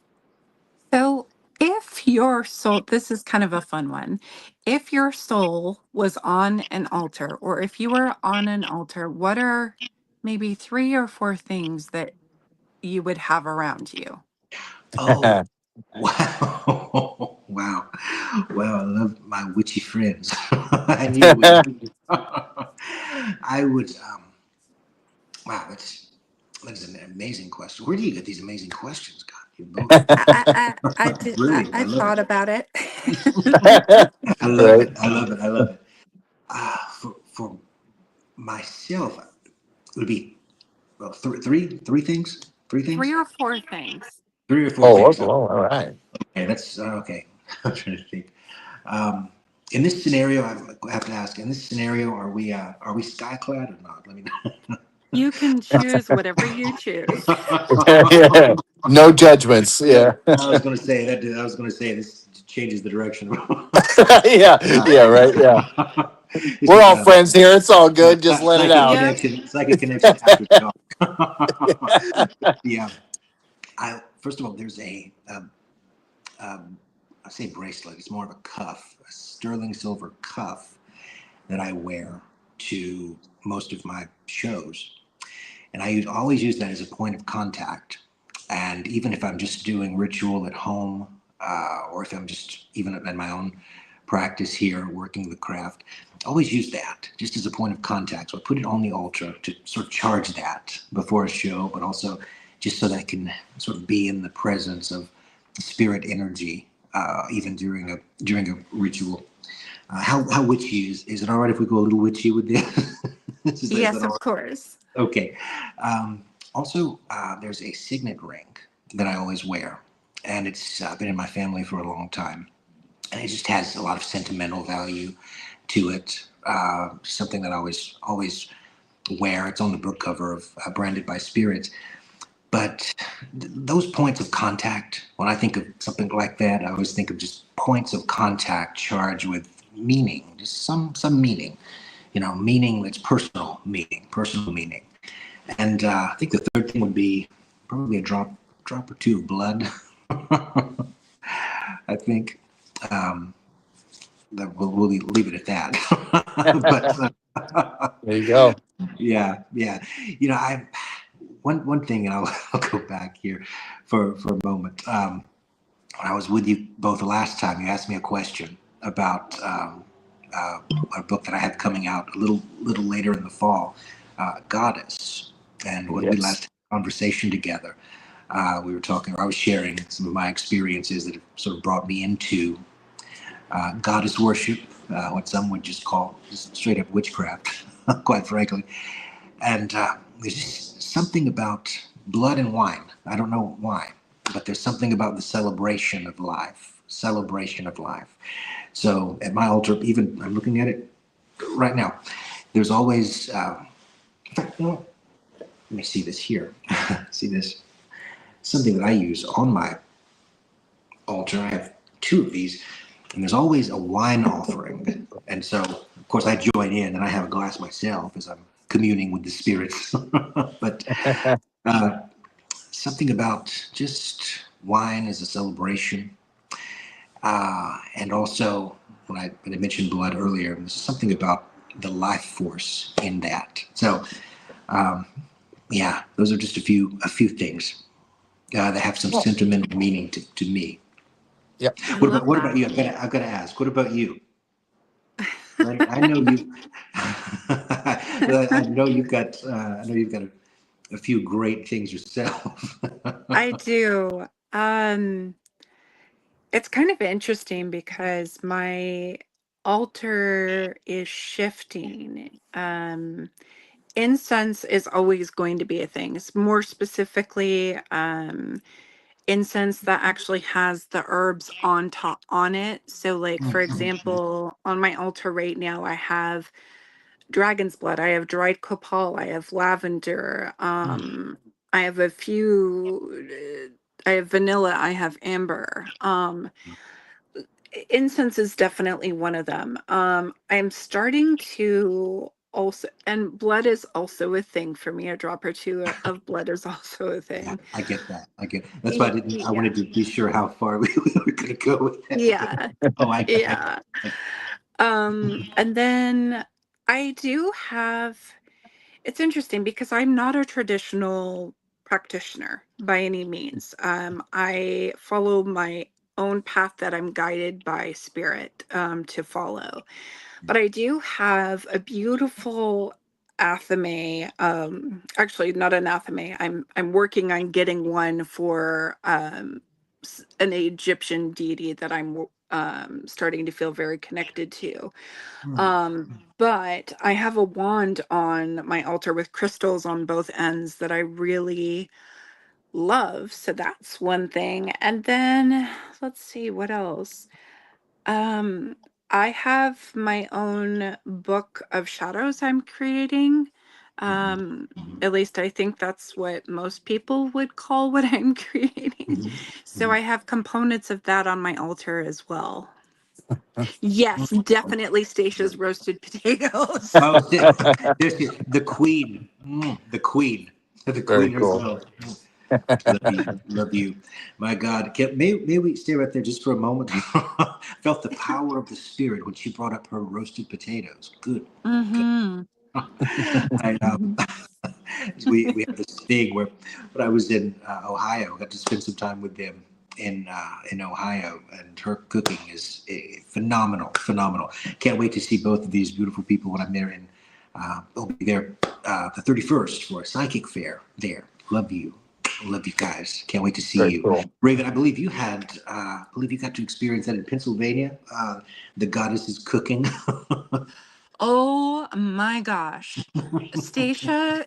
So, if your soul, this is kind of a fun one. If your soul was on an altar, or if you were on an altar, what are maybe 3 or 4 things that you would have around you? Oh, wow. Wow. Wow. I love my witchy friends. I knew it would. I would, wow, that's an amazing question. Where do you get these amazing questions, God? You both brilliant. I I love thought it. about it. I love Right. it. I love it. I love it. For myself, it would be well, three things. Three Three things. or four things. 3 or 4 things. All right. Okay, that's okay. I'm trying to think. Um, in this scenario, I have to ask. In this scenario, are we skyclad or not? Let me know. You can choose whatever you choose. Yeah. No judgments. Yeah, Yeah. I was going to say that. I was going to say this changes the direction. Yeah. Yeah. Right. Yeah. This We're is all friends here. It's all good. Just let it psychic out. Yep. connection. Psychic connection after dark. Yeah. I first of all, there's um, I say bracelet. It's more of a cuff, a sterling silver cuff that I wear to most of my shows, and always use that as a point of contact. And even if I'm just doing ritual at home, or if I'm just even in my own practice here working the craft, I always use that just as a point of contact. So I put it on the altar to sort of charge that before a show, but also just so that I can sort of be in the presence of spirit energy, even during a ritual. How witchy is it? All right if we go a little witchy with this? Is that Yes, all of right? course. Okay. Also, there's a signet ring that I always wear, and it's been in my family for a long time, and it just has a lot of sentimental value to it. Something that I always wear. It's on the book cover of Branded by Spirits. But those points of contact, when I think of something like that, I always think of just points of contact charged with meaning, just some meaning, meaning that's personal meaning. And I think the third thing would be probably a drop or two of blood. I think um, that we'll leave it at that. But There you go. yeah, yeah. I one thing, and I'll go back here for a moment. When I was with you both the last time, you asked me a question about uh, a book that I have coming out a little later in the fall, Goddess, and when we Yes. last had a conversation together, we were talking, or I was sharing some of my experiences that have sort of brought me into goddess worship, what some would just call just straight up witchcraft, quite frankly. And there's just something about blood and wine. I don't know why, but there's something about the celebration of life. Celebration of life. So at my altar, even I'm looking at it right now. There's always, in fact, let me see this here. See this? Something that I use on my altar. I have two of these, and there's always a wine offering. And so, of course, I join in and I have a glass myself as I'm communing with the spirits. But uh, something about just wine as a celebration. And also, when I mentioned blood earlier, there's something about the life force in that. So, um, yeah, those are just a few things that have some Well, sentimental meaning to me. yep. I What about love what about that. you? I've got to ask. What about you? I know you. I know you've got. I know you've got a few great things yourself. I do. It's kind of interesting because my altar is shifting. Incense is always going to be a thing. More specifically, incense that actually has the herbs on top on it. So like for example, on my altar right now I have dragon's blood, I have dried copal, I have lavender, I have a few I have vanilla, I have amber. Incense is definitely one of them. I'm starting to also, and blood is also a thing for me. A drop or two of blood is also a Yeah, thing. I get that. I get. That's why I didn't. I Yeah. wanted to be sure how far we were going to go with that. Yeah. Oh, Yeah. And then I do have, it's interesting because I'm not a traditional practitioner by any means. I follow my own path that I'm guided by spirit to follow. But I do have a beautiful athame, actually not an athame. I'm working on getting one for an Egyptian deity that I'm starting to feel very connected to. But I have a wand on my altar with crystals on both ends that I really love. So that's one thing. And then let's see what else. Um, I have my own book of shadows I'm creating. Um, at least I think that's what most people would call what I'm creating. So I have components of that on my altar as well. Yes, definitely Stacia's roasted potatoes. Oh, there's the queen, the queen, the Very queen cool. herself. Love you, love you. My God, may we stay right there just for a moment? Felt the power of the spirit when she brought up her roasted potatoes. Good. Mm-hmm. I, we have this thing where when I was in Ohio, I got to spend some time with them in Ohio, and her cooking is phenomenal, phenomenal. Can't wait to see both of these beautiful people when I'm there in. I'll be there the 31st for a psychic fair there. Love you guys. Can't wait to see Very you, cool. Raven. I believe you had, I believe you got to experience that in Pennsylvania. The goddess is cooking. Oh my gosh. Stacia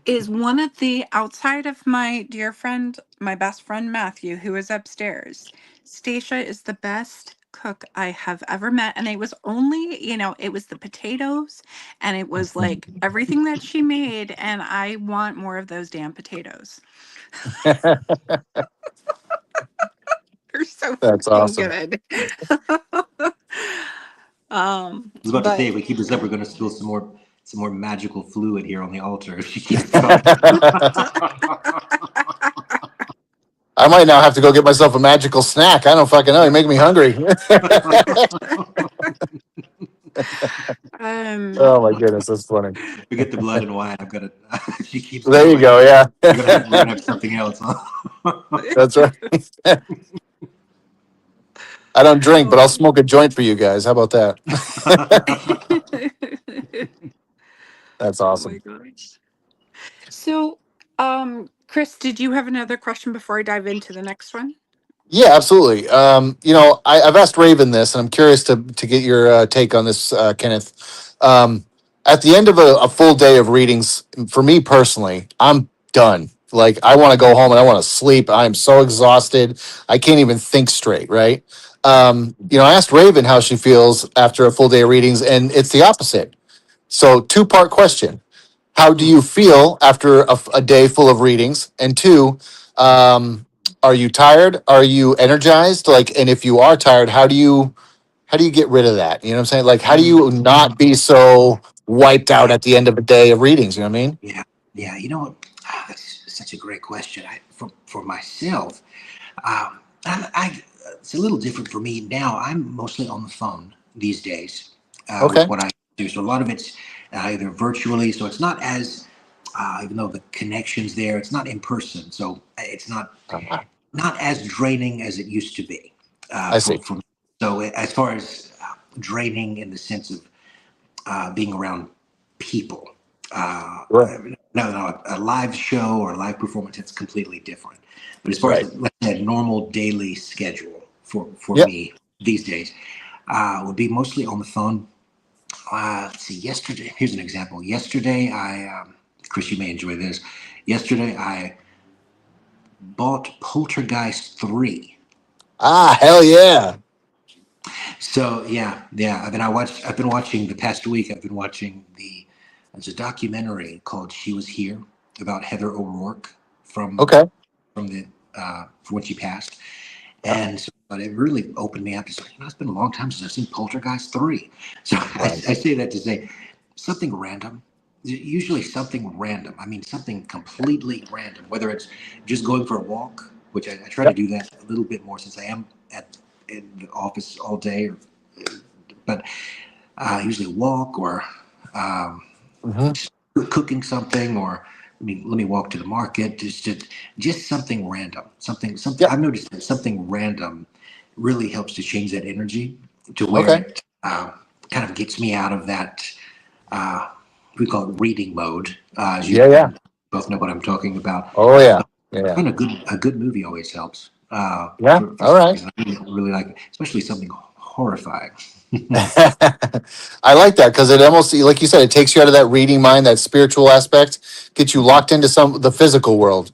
is one of the, outside of my dear friend, my best friend Matthew, who is upstairs. Stacia is the best cook I have ever met. And it was only, it was the potatoes and it was like everything that she made. And I want more of those damn potatoes. They're so That's freaking awesome. good. Was about to say, But if we keep this up, we're going to spill some more magical fluid here on the altar. If she keeps talking. I might now have to go get myself a magical snack. I don't fucking know. You make me hungry. um Oh my goodness, that's funny. Forget the blood and wine. I've got to. She keeps There you going. go. Yeah, We're gonna have something else. Huh? that's right. I don't drink, but I'll oh. smoke a joint for you guys. How about that? That's Oh my awesome. gosh. So, Chris, did you have another question before I dive into the next one? Yeah, absolutely. I've asked Raven this, and I'm curious to get your take on this, Kenneth. At the end of a full day of readings, for me personally, I'm done. Like I want to go home and I want to sleep. I'm so exhausted. I can't even think straight. Right. I asked Raven how she feels after a full day of readings, and it's the opposite. So, two-part question: how do you feel after a day full of readings? And two, are you tired? Are you energized? Like, and if you are tired, how do you get rid of that? You know what I'm saying? Like, how do you not be so wiped out at the end of a day of readings? You know what I mean? Yeah, yeah. You know what? That's such a great question. For myself, it's a little different for me now. I'm mostly on the phone these days with Okay. what I do. So a lot of it's either virtually. So it's not as even though the connection's there, it's not in person. So it's not as draining as it used to be I see. for me. So as far as draining in the sense of being around people. Right. No, a live show or a live performance, it's completely different. But as far as Right. let's say a normal daily schedule for Yep. me these days, would be mostly on the phone. Let's see. Yesterday, here's an example. Yesterday, Chris, you may enjoy this. Yesterday, I bought Poltergeist 3. Ah, hell yeah. So yeah. I've been watching the past week. I've been watching there's a documentary called "She Was Here" about Heather O'Rourke from Okay. the from when she passed, Yeah. and so, but it really opened me up. It's like, it's been a long time since I've seen Poltergeist 3. So Right. I say that to say something random. Usually something random. I mean, something completely random. Whether it's just going for a walk, which I try to Yep. do that a little bit more since I am in the office all day, but usually walk or um, Hmm. cooking something, or let me walk to the market. Just something random. Something. Yep. I've noticed that something random really helps to change that energy to where Okay. it kind of gets me out of that. Uh, we call it reading mode. As you Yeah. Yeah. both know what I'm talking about. Oh yeah. Yeah. And a good movie always helps. Yeah. For All some right. reason, I really like it, especially something horrifying. I like that because it almost, like you said, it takes you out of that reading mind, that spiritual aspect, gets you locked into the physical world,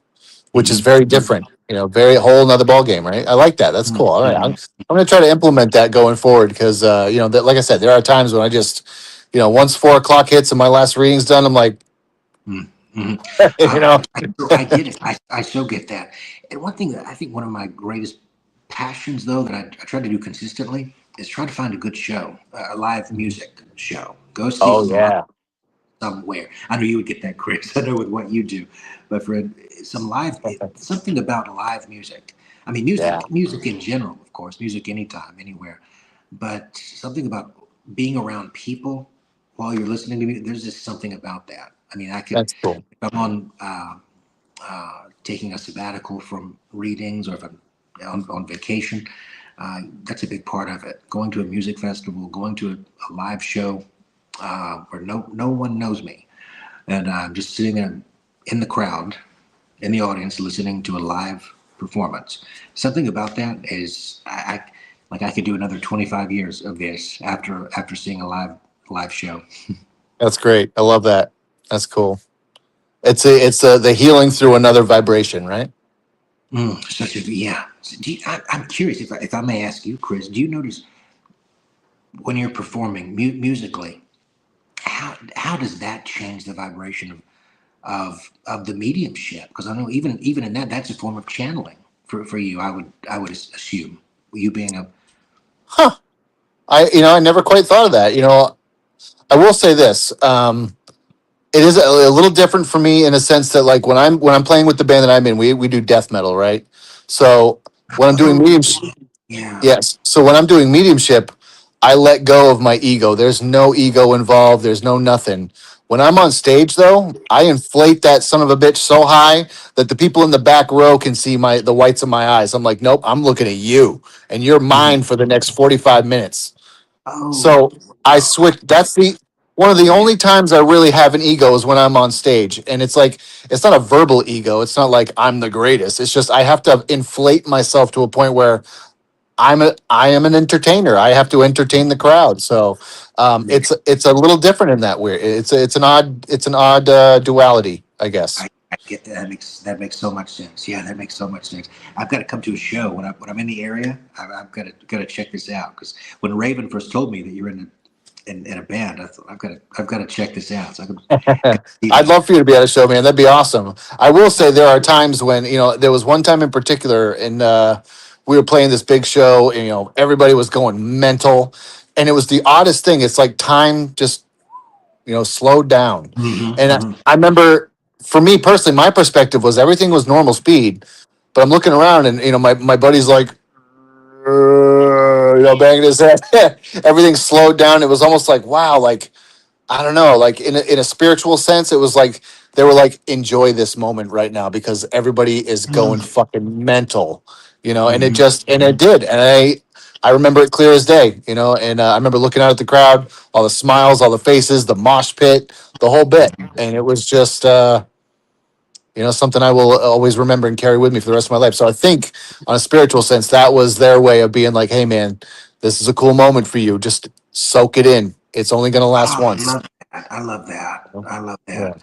which is Mhm. very different. Very whole another ball game, right? I like that. That's cool. All right, Mhm. I'm going to try to implement that going forward because that, like I said, there are times when I just, once 4 o'clock hits and my last reading's done, I'm like, Mhm. Mhm. you know, I get it. I so get that. And one thing that I think one of my greatest passions, though, that I try to do consistently is try to find a good show, a live music show. Go see oh some live yeah, somewhere. I know you would get that, Chris. I know with what you do, but for some live, something about live music. I mean, yeah, music in general, of course, music anytime, anywhere, but something about being around people while you're listening to music. There's just something about that. I mean, I could, that's cool. if I'm on taking a sabbatical from readings, or if I'm on vacation, that's a big part of it. Going to a music festival, going to a live show where no one knows me, and I'm just sitting there in the crowd, in the audience, listening to a live performance. Something about that is like I could do another 25 years of this after seeing a live show. That's great. I love that. That's cool. It's the healing through another vibration, right? Such a yeah. I'm curious if I may ask you, Chris. Do you notice when you're performing musically, how does that change the vibration of the mediumship? Because I know even in that, that's a form of channeling for you. I would assume you being a Huh. I never quite thought of that. I will say this. It is a little different for me in a sense that, like, when I'm playing with the band that I'm in, we do death metal, right? So when I'm doing oh mediums, yeah. yes. So when I'm doing mediumship, I let go of my ego. There's no ego involved. There's no nothing. When I'm on stage, though, I inflate that son of a bitch so high that the people in the back row can see the whites of my eyes. I'm like, nope, I'm looking at you, and you're Mhm. mine for the next 45 minutes. Oh So I switch. That's the one of the yeah. only times I really have an ego is when I'm on stage, and it's like it's not a verbal ego. It's not like I'm the greatest. It's just I have to inflate myself to a point where I am an entertainer. I have to entertain the crowd. So Yeah. it's a little different in that way. It's an odd duality, I guess. I get that. That makes so much sense. Yeah, that makes so much sense. I've got to come to a show when I'm in the area. I've got to check this out because when Raven first told me that you're in a band, I thought I've got to check this out. So I could see I'd that. love for you to be at a show, man. That'd be awesome. I will say there are times when there was one time in particular, and we were playing this big show, and everybody was going mental, and it was the oddest thing. It's like time just slowed down, and Hmm. I remember for me personally, my perspective was everything was normal speed, but I'm looking around, and my buddy's like, banging his head. Everything slowed down. It was almost like, wow, like I don't know, like in a spiritual sense, it was like they were like, enjoy this moment right now because everybody is going fucking mental, and it Hmm. just and it did, and I remember it clear as day, and I remember looking out at the crowd, all the smiles, all the faces, the mosh pit, the whole bit, and it was just something I will always remember and carry with me for the rest of my life. So I think, on a spiritual sense, that was their way of being like, hey man, this is a cool moment for you. Just soak it in. It's only going to last Oh, I once. love that. I love that. I love Yeah.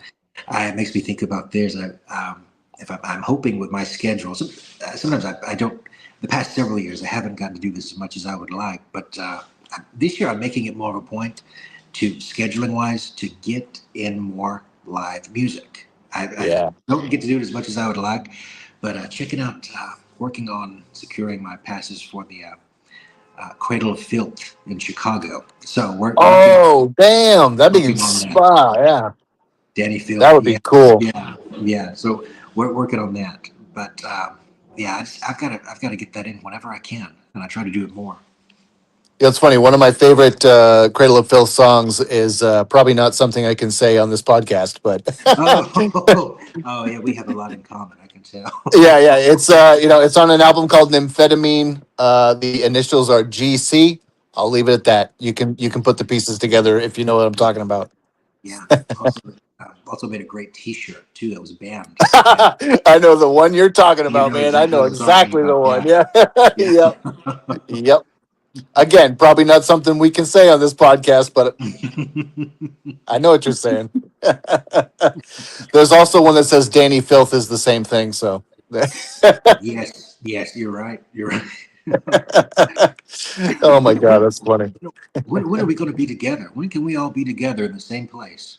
that. It makes me think about there's if I'm hoping with my schedule. Sometimes I don't. The past several years, I haven't gotten to do this as much as I would like. But this year, I'm making it more of a point to scheduling wise to get in more live music. I Yeah. don't get to do it as much as I would like, but checking out, working on securing my passes for the Cradle of Filth in Chicago. So we're Oh, damn. That'd be working on that. spa. Yeah. Danny That Filth, would be yeah, cool. yeah. So we're working on that. But yeah, I've got to get that in whenever I can, and I try to do it more. Yeah, it's funny. One of my favorite Cradle of Filth songs is probably not something I can say on this podcast, but Oh yeah, we have a lot in common. I can tell. yeah. It's it's on an album called Nymphetamine. The initials are GC. I'll leave it at that. You can put the pieces together if you know what I'm talking about. Yeah. Also, also made a great T-shirt too. That was banned. And I know the one you're talking you about, know man. I exactly know what I'm talking exactly the about. one. Yeah. Yeah. Yeah. Yep. Yep. Again, probably not something we can say on this podcast, but I know what you're saying. There's also one that says Danny Filth is the same thing. So, Yes. Yes. You're right. You're right. oh my God, that's funny. When are we going to be together? When can we all be together in the same place?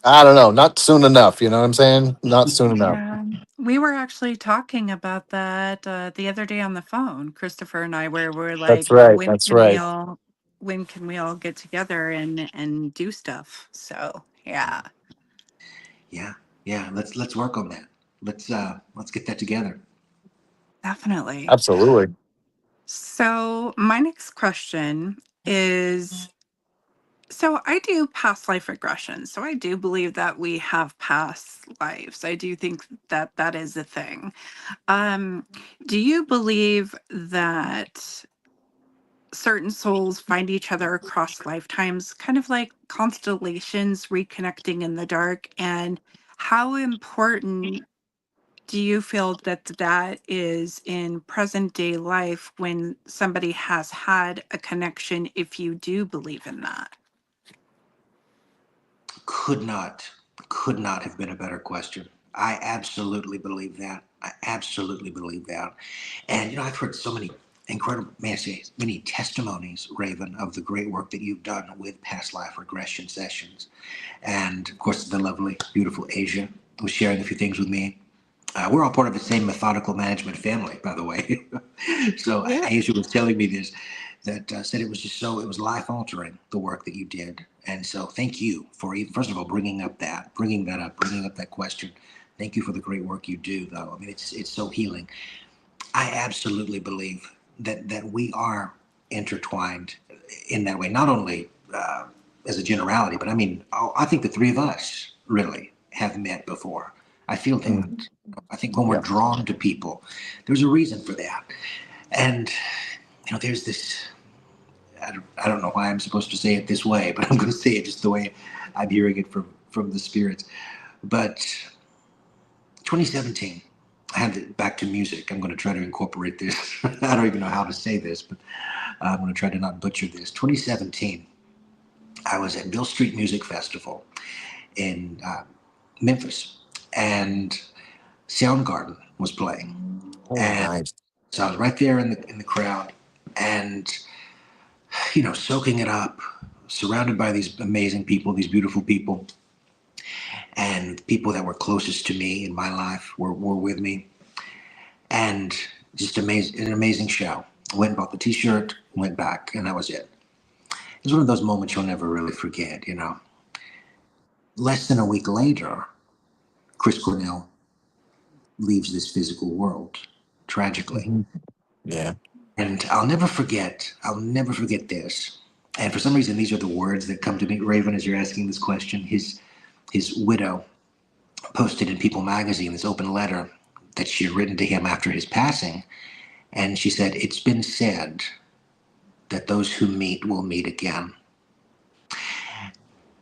I don't know. Not soon enough. You know what I'm saying? Not soon enough. Yeah. We were actually talking about that the other day on the phone, Christopher and I, where we're That's like, right. That's right. when can we all get together and do stuff? So yeah, Yeah. Yeah. Let's work on that. Let's get that together. definitely. Absolutely. So my next question is, so I do past life regression. So I do believe that we have past lives. I do think that that is a thing. Um, do you believe that certain souls find each other across lifetimes, kind of like constellations reconnecting in the dark? And how important do you feel that that is in present day life when somebody has had a connection, if you do believe in that? Could not, could not have been a better question. I absolutely believe that. I absolutely believe that. And I've heard so many incredible, may I say, many testimonies, Raven, of the great work that you've done with past life regression sessions. And of course, the lovely, beautiful Asia was sharing a few things with me. We're all part of the same methodical management family, by the way. So Yeah. Asia was telling me this, that said it was just so, it was life altering, the work that you did. And so thank you for, first of all, bringing up that question. Thank you for the great work you do, though. I mean, it's so healing. I absolutely believe that we are intertwined in that way, not only as a generality, but I mean, I think the three of us really have met before. I feel that. Mhm. I think when we're Yeah. drawn to people, there's a reason for that. And there's this. I don't know why I'm supposed to say it this way, but I'm going to say it just the way I'm hearing it from the spirits. But 2017, I had it back to music. I'm going to try to incorporate this. I don't even know how to say this, but I'm going to try to not butcher this. 2017, I was at Bill Street Music Festival in Memphis, and Soundgarden was playing, Oh, and nice. so I was right there in the crowd, and soaking it up, surrounded by these amazing people, these beautiful people, and people that were closest to me in my life were with me, and just an amazing show. Went and bought the T-shirt, went back, and that was it. It was one of those moments you'll never really forget. Less than a week later, Chris Cornell leaves this physical world tragically. Mhm. Yeah. And I'll never forget this. And for some reason, these are the words that come to me, Raven, as you're asking this question. His widow posted in People magazine this open letter that she had written to him after his passing. And she said, "It's been said that those who meet will meet again."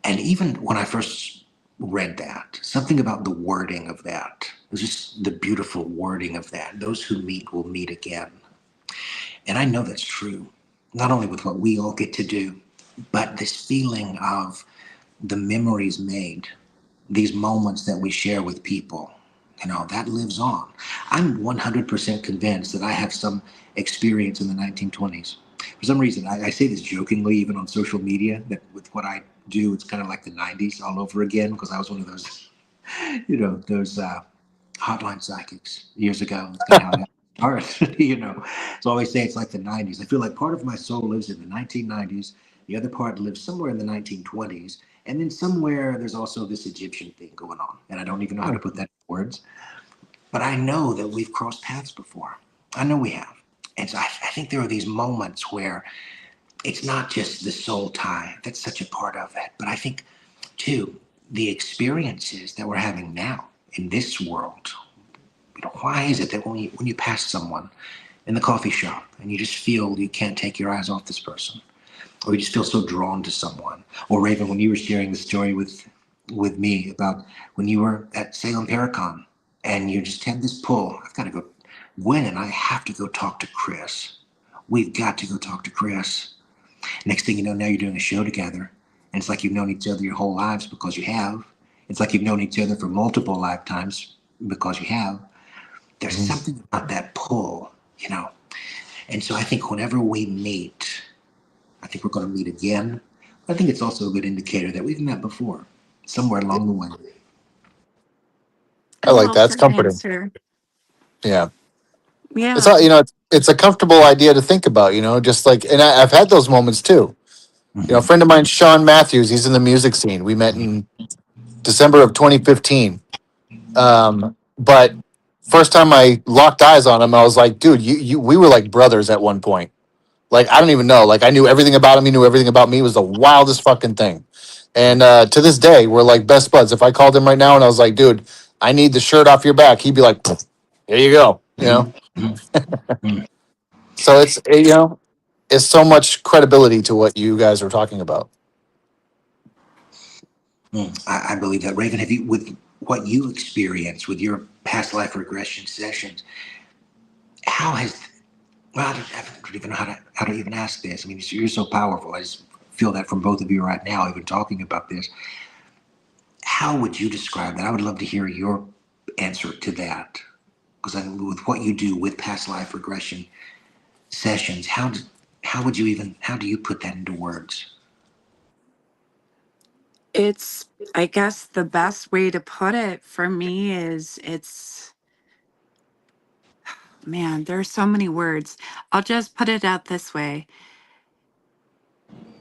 And even when I first read that, something about the wording of that, it was just the beautiful wording of that. Those who meet will meet again. And I know that's true, not only with what we all get to do, but this feeling of the memories made, these moments that we share with people. That lives on. I'm 100% convinced that I have some experience in the 1920s. For some reason, I say this jokingly, even on social media, that with what I do, it's kind of like the 90s all over again, because I was one of those, those hotline psychics years ago. That's kind of how I started. So I always say it's like the 90s. I feel like part of my soul lives in the 1990s, the other part lives somewhere in the 1920s, and then somewhere there's also this Egyptian thing going on. And I don't even know how to put that in words, but I know that we've crossed paths before. I know we have. And so I think there are these moments where it's not just the soul tie, that's such a part of it. But I think, too, the experiences that we're having now in this world, why is it that when you pass someone in the coffee shop and you just feel you can't take your eyes off this person, or you just feel so drawn to someone? Or Raven, when you were sharing the story with me about when you were at Salem Paracon and you just had this pull, I've got to go, Gwen and I have to go talk to Chris. We've got to go talk to Chris. Next thing you know, now you're doing a show together, and it's like you've known each other your whole lives, because you have. It's like you've known each other for multiple lifetimes, because you have. There's something about that pull. And so I think whenever we meet, I think we're going to meet again. I think it's also a good indicator that we've met before, somewhere along the way. I I like love that. It's that comforting. answer. Yeah. It's Yeah. all, it's a comfortable idea to think about, just like, and I've had those moments too. A Mm-hmm. friend of mine, Sean Matthews, he's in the music scene. We met in December of 2015. But first time I locked eyes on him, I was like, dude, we were like brothers at one point. Like, I don't even know. Like, I knew everything about him. He knew everything about me. It was the wildest fucking thing. And to this day, we're like best buds. If I called him right now and I was like, dude, I need the shirt off your back, he'd be like, here you go. So it's so much credibility to what you guys are talking about. I believe that. Raven, have you, with what you experience with your past life regression sessions, how has, well, I don't even know how to even ask this. I mean, you're so powerful. I just feel that from both of you right now, even talking about this. How would you describe that? I would love to hear your answer to that. Because with what you do with past life regression sessions, how do you put that into words? It's, I guess the best way to put it for me is man, there's so many words. I'll just put it out this way.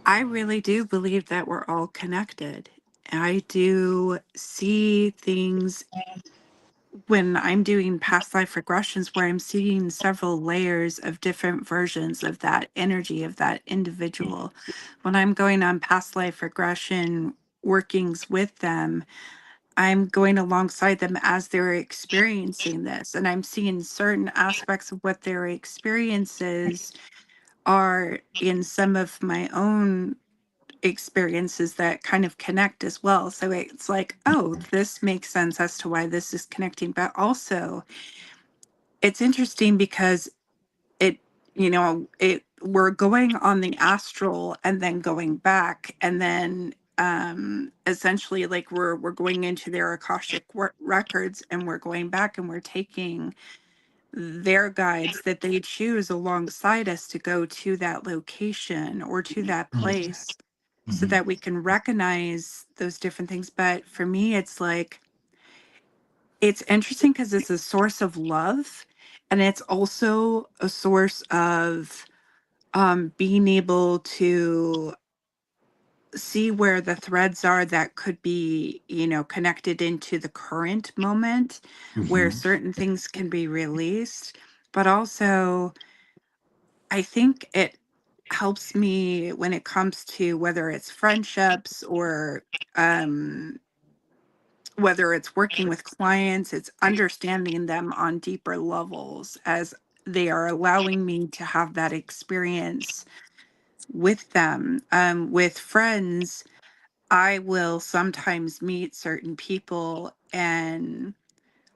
I really do believe that we're all connected. I do see things when I'm doing past life regressions where I'm seeing several layers of different versions of that energy of that individual. When I'm going on past life regression workings with them, I'm going alongside them as they're experiencing this, and I'm seeing certain aspects of what their experiences are in some of my own experiences that kind of connect as well. So it's like, oh, this makes sense as to why this is connecting. But also, it's interesting because it, we're going on the astral and then going back, and then essentially like we're going into their akashic records, and we're going back and we're taking their guides that they choose alongside us to go to that location or to that place so Mm-hmm. that we can recognize those different things. But for me, it's like, it's interesting because it's a source of love, and it's also a source of being able to see where the threads are that could be, connected into the current moment where Mm-hmm. certain things can be released. But also, I think it helps me when it comes to whether it's friendships or um, whether it's working with clients, it's understanding them on deeper levels as they are allowing me to have that experience with them. With friends, I will sometimes meet certain people, and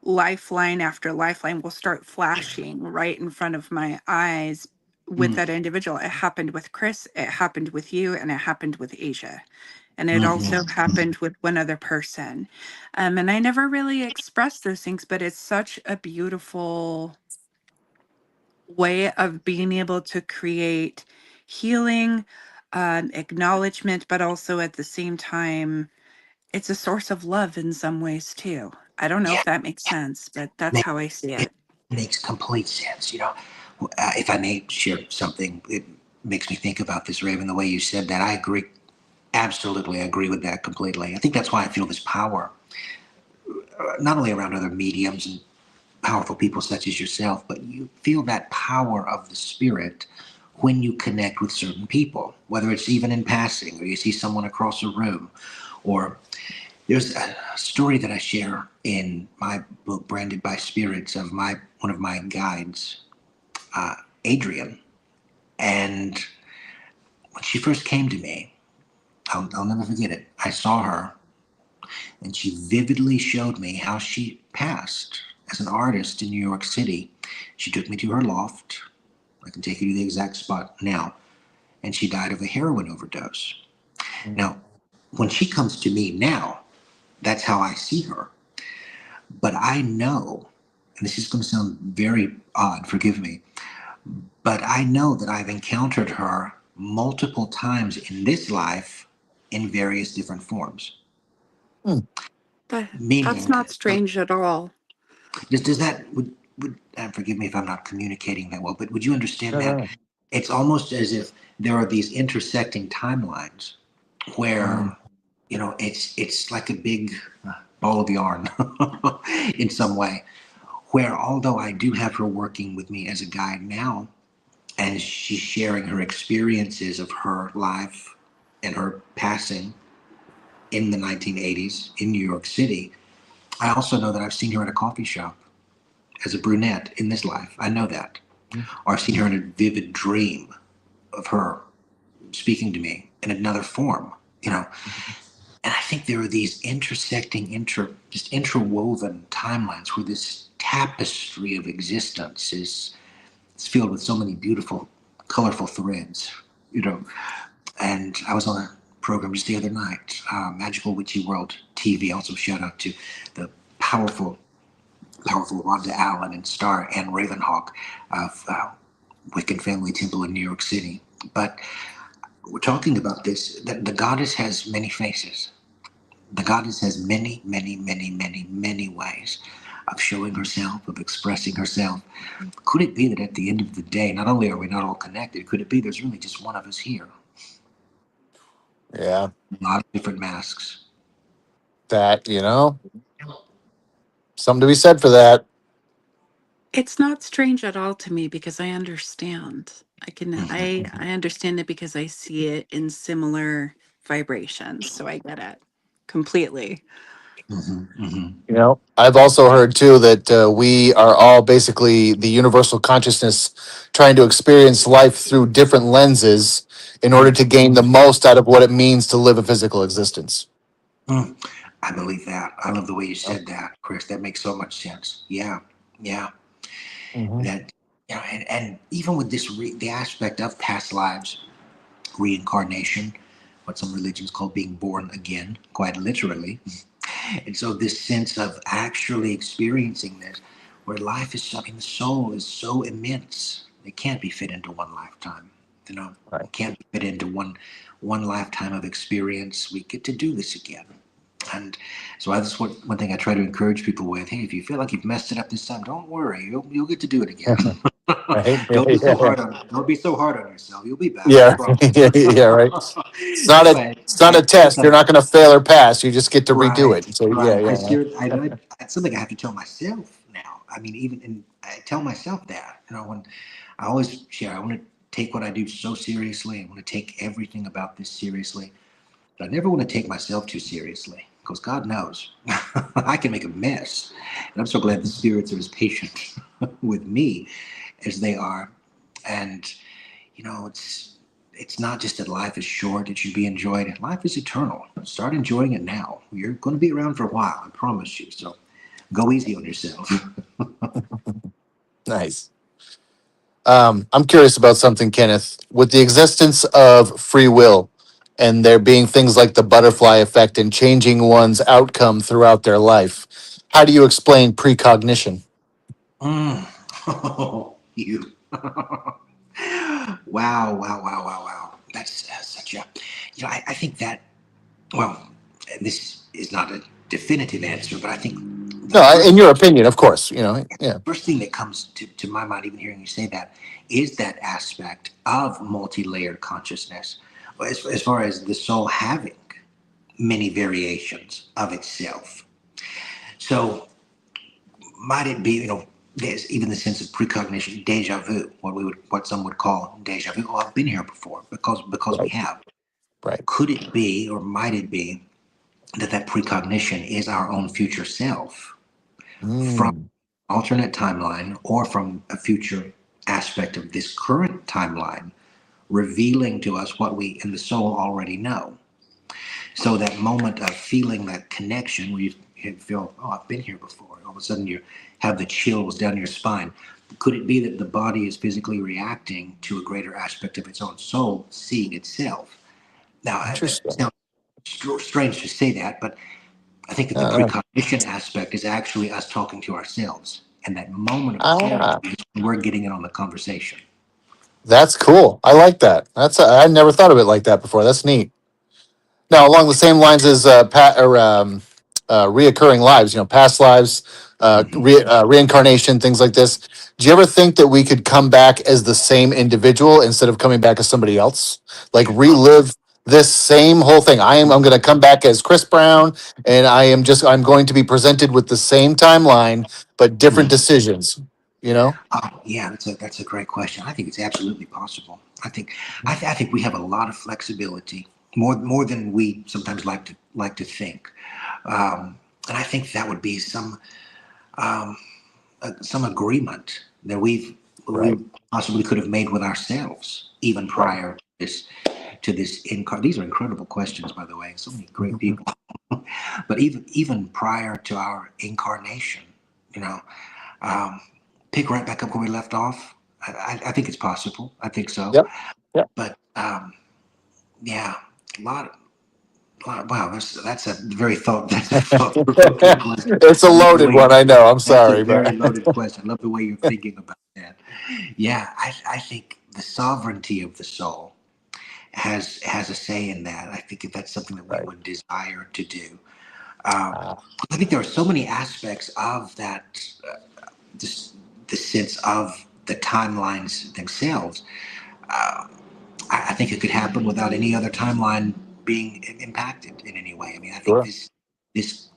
lifeline after lifeline will start flashing right in front of my eyes with Mm-hmm. that individual. It happened with Chris, it happened with you, and it happened with Asia. And it also happened with one other person. And I never really expressed those things, but it's such a beautiful way of being able to create healing, acknowledgement, but also at the same time, it's a source of love in some ways too. I don't know Yeah, if that makes sense, but that's make, how I see it it. makes complete sense. If I may share something, it makes me think about this, Raven. The way you said that, I agree. Absolutely, I agree with that completely. I think that's why I feel this power, not only around other mediums and powerful people such as yourself, but you feel that power of the spirit when you connect with certain people, whether it's even in passing or you see someone across a room. Or there's a story that I share in my book, Branded by Spirits, of my one of my guides, uh, Adrian. And when she first came to me, I'll never forget it. I saw her, and she vividly showed me how she passed as an artist in New York City. She took me to her loft. I can take you to the exact spot now. And she died of a heroin overdose. Now, when she comes to me now, that's how I see her. But I know, and this is going to sound very odd, forgive me, but I know that I've encountered her multiple times in this life in various different forms. Mm. That's Meaning, not strange at all. does that, would and forgive me if I'm not communicating that well, but would you understand that Sure. it's almost as if there are these intersecting timelines where, Mm. it's like a big ball of yarn in some way, where although I do have her working with me as a guide now, and she's sharing her experiences of her life and her passing in the 1980s in New York City, I also know that I've seen her at a coffee shop as a brunette in this life. I know that. Or I've seen her in a vivid dream of her speaking to me in another form, you know. And I think there are these intersecting, just interwoven timelines where this tapestry of existence is filled with so many beautiful, colorful threads, you know. And I was on a program just the other night, Magical Witchy World TV. Also, shout out to the powerful, powerful Rhonda Allen and star Anne Ravenhawk of Wiccan Family Temple in New York City. But we're talking about this, that the goddess has many faces. The goddess has many, many, many, many, many ways of showing herself, of expressing herself. Could it be that at the end of the day, not only are we not all connected, could it be there's really just one of us here? Yeah, A lot of different masks. that, something to be said for that. It's not strange at all to me because I understand. Mhm. I understand it because I see it in similar vibrations. So I get it completely. Mhm. Mhm. I've also heard too that we are all basically the universal consciousness trying to experience life through different lenses in order to gain the most out of what it means to live a physical existence. Mm. I believe that. I love the way you said that, Chris. That makes so much sense. Yeah. Yeah. Mm-hmm. That, and even with this, the aspect of past lives, reincarnation, what some religions call being born again, quite literally. And so this sense of actually experiencing this, where life is, I mean, the soul is so immense, it can't be fit into one lifetime. Right. It can't be fit into one lifetime of experience. We get to do this again. And so that's one thing I try to encourage people with. Hey, if you feel like you've messed it up this time, don't worry. You'll get to do it again. Right? Don't be so Yeah. hard on yourself. You'll be back. I Yeah. promise. Yeah. Yeah. Right. It's not a But it's not a it's test. You're like, not going to fail or pass. You just get to redo right, it. So yeah. right. Yeah. It's something I have to tell myself now. I mean, even and I tell myself that, when I always share, I want to take what I do so seriously. I want to take everything about this seriously. But I never want to take myself too seriously because God knows I can make a mess. And I'm so glad the spirits are as patient with me as they are. And, it's not just that life is short, it should be enjoyed. Life is eternal. Start enjoying it now. You're going to be around for a while, I promise you. So go easy on yourself. Nice. I'm curious about something, Kenneth. With the existence of free will, and there being things like the butterfly effect and changing one's outcome throughout their life. How do you explain precognition? Mm. Oh, you. Wow, wow, wow, wow, wow. That's such a, I think that, well, and this is not a definitive answer, but I think the No, in first your opinion, of course, yeah. first thing that comes to my mind, even hearing you say that, is that aspect of multi-layered consciousness, as far as the soul having many variations of itself. So might it be, there's even the sense of precognition, deja vu, what some would call deja vu. Oh, I've been here before, because we Right, have. right. Could it be, or might it be, that precognition is our own future self from Mm, alternate timeline or from a future aspect of this current timeline, revealing to us what we in the soul already know? So that moment of feeling that connection where you feel, oh, I've been here before. All of a sudden you have the chills down your spine. Could it be that the body is physically reacting to a greater aspect of its own soul, seeing itself? Now, it interesting. sounds strange to say that, but I think that the Uh, precognition aspect is actually us talking to ourselves. And that moment of clarity, ah, we're getting in on the conversation. that's cool. I like that. I never thought of it like that before. That's neat. Now, along the same lines as reoccurring lives, past lives, Mhm. reincarnation, things like this. Do you ever think that we could come back as the same individual instead of coming back as somebody else? Like relive this same whole thing. I'm going to come back as Chris Brown, and I'm going to be presented with the same timeline but different decisions. You know? Oh, yeah, that's a great question. I think it's absolutely possible. I think we have a lot of flexibility, more than we sometimes like to think, and I think that would be some agreement that we Right. possibly could have made with ourselves even Right. prior to this These are incredible questions, by the way. So many great people, but even prior to our incarnation, you know. Um, Pick right back up where we left off. I think it's possible. I think so. Yep. Yep. But yeah, a wow, that's a very that's a thought provoking question. It's a I love the loaded way one, I know. I'm That's a sorry, very but loaded question. I love the way you're thinking about that. Yeah, I think the sovereignty of the soul has a say in that. I think if that's something that we right. would desire to do. Um, Uh, I think there are so many aspects of that, just the sense of the timelines themselves. Uh, I think it could happen without any other timeline being impacted in any way. I mean, I think sure.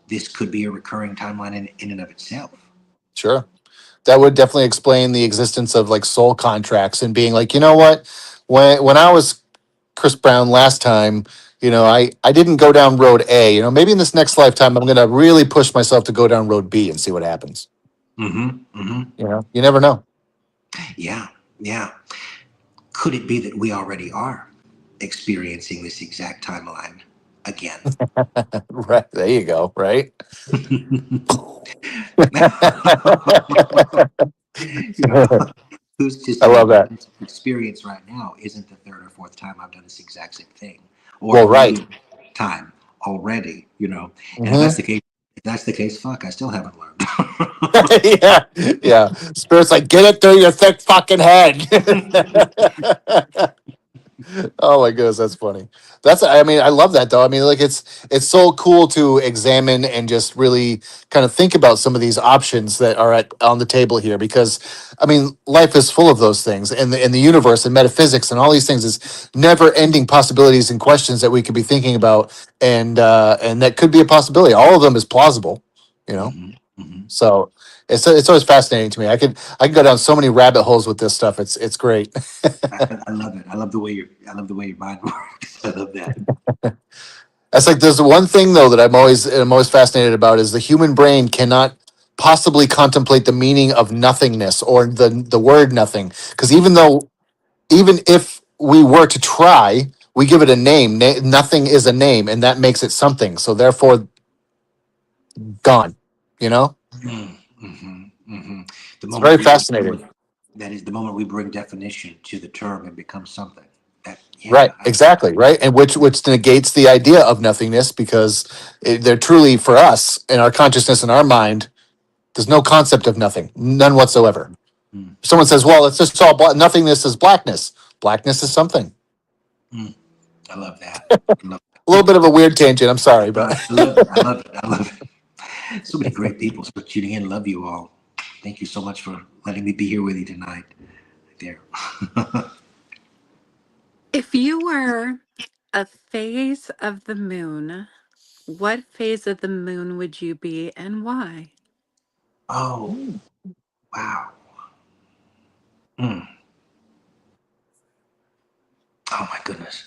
this could be a recurring timeline in and of itself. Sure. That would definitely explain the existence of like soul contracts and being like, you know what? When I was Chris Brown last time, I didn't go down road A. Maybe in this next lifetime I'm gonna really push myself to go down road B and see what happens. Mm-hmm. Mm-hmm. You never know. Yeah. Yeah. Could it be that we already are experiencing this exact timeline again? Right. There you go. Right. you know, who's to I say love my that. experience right now isn't the third or fourth time I've done this exact same thing, or Well, the right. millionth time already? And if Hmm. that's the case, fuck, I still haven't learned. Yeah. Yeah. Spirit's like, get it through your thick fucking head. Oh my goodness, that's funny. I love that though. I mean, like it's so cool to examine and just really kind of think about some of these options that are on the table here because I mean, life is full of those things and the universe and metaphysics and all these things is never ending possibilities and questions that we could be thinking about and that could be a possibility. All of them is plausible, you know. hmm hmm So it's always fascinating to me. I could go down so many rabbit holes with this stuff. It's great. I love it. I love the way your mind works. I love that. That's like there's one thing though that I'm always fascinated about is the human brain cannot possibly contemplate the meaning of nothingness or the word nothing because even if we were to try, we give it a name. Nothing is a name, and that makes it something. So therefore, gone. You know, Mm-hmm. Mm-hmm. The it's moment very we bring fascinating. that is the moment we bring definition to the term and become something. That Right, Yeah, exactly, right, and which negates the idea of nothingness because they're truly for us in our consciousness in our mind. There's no concept of nothing, none whatsoever. mm, Someone says, "Well, it's just all nothingness is blackness." Blackness is something. mm. I love that. I love A little bit of a weird tangent. I'm sorry, No, but I love it. I love it. I love it. So many great people for tuning in. Love you all. Thank you so much for letting me be here with you tonight. There. If you were a phase of the moon, what phase of the moon would you be and why? Oh, wow. Mm. Oh my goodness.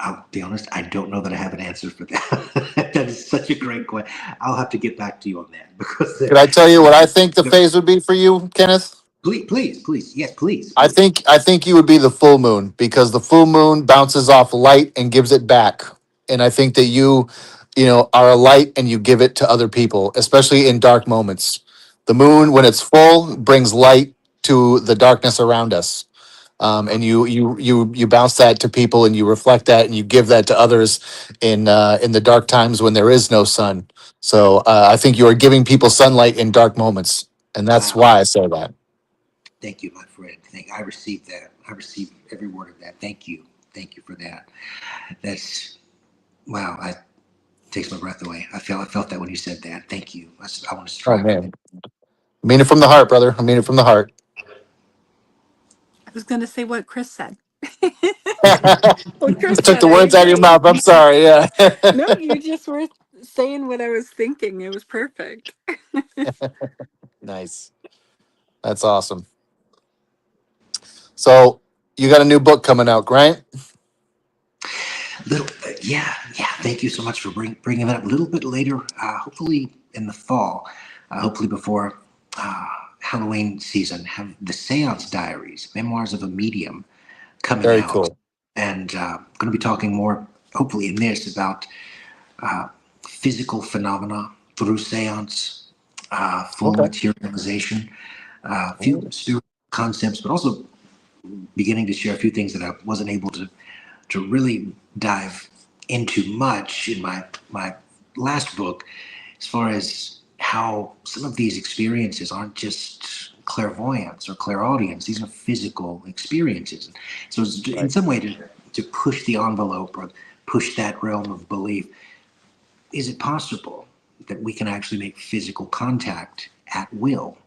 I'll be honest, I don't know that I have an answer for that. That is such a great question. I'll have to get back to you on that because can I tell you what I think the phase would be for you, Kenneth? please. Yes, please, I please. think I think you would be the full moon because the full moon bounces off light and gives it back. And I think that you know, are a light and you give it to other people, especially in dark moments. The moon, when it's full, brings light to the darkness around us. And you bounce that to people and you reflect that and you give that to others in the dark times when there is no sun. So I think you are giving people sunlight in dark moments, and that's Wow. why I say that. Thank you, my friend. I received that. I received every word of that. Thank you. Thank you for that. That's wow. It takes my breath away. I felt that when you said that. Thank you. I want to Oh strive for that. man, I mean it from the heart, brother. I mean it from the heart. I was going to say what Chris said. I What Chris took said, the I words out of your agree. mouth. I'm sorry. Yeah. No, you just were saying what I was thinking. It was perfect. Nice. That's awesome. So you got a new book coming out, Grant? Little, yeah. Thank you so much for bringing that up. A little bit later, hopefully in the fall, hopefully before uh, Halloween season, have the Séance Diaries, Memoirs of a Medium, coming Very out, cool. and going to be talking more, hopefully in this, about uh, physical phenomena through Séance, full Okay. materialization, a few spiritual concepts, but also beginning to share a few things that I wasn't able to really dive into much in my last book, as far as how some of these experiences aren't just clairvoyance or clairaudience; these are physical experiences. So, it's in Right. some way, to push the envelope or push that realm of belief. Is it possible that we can actually make physical contact at will?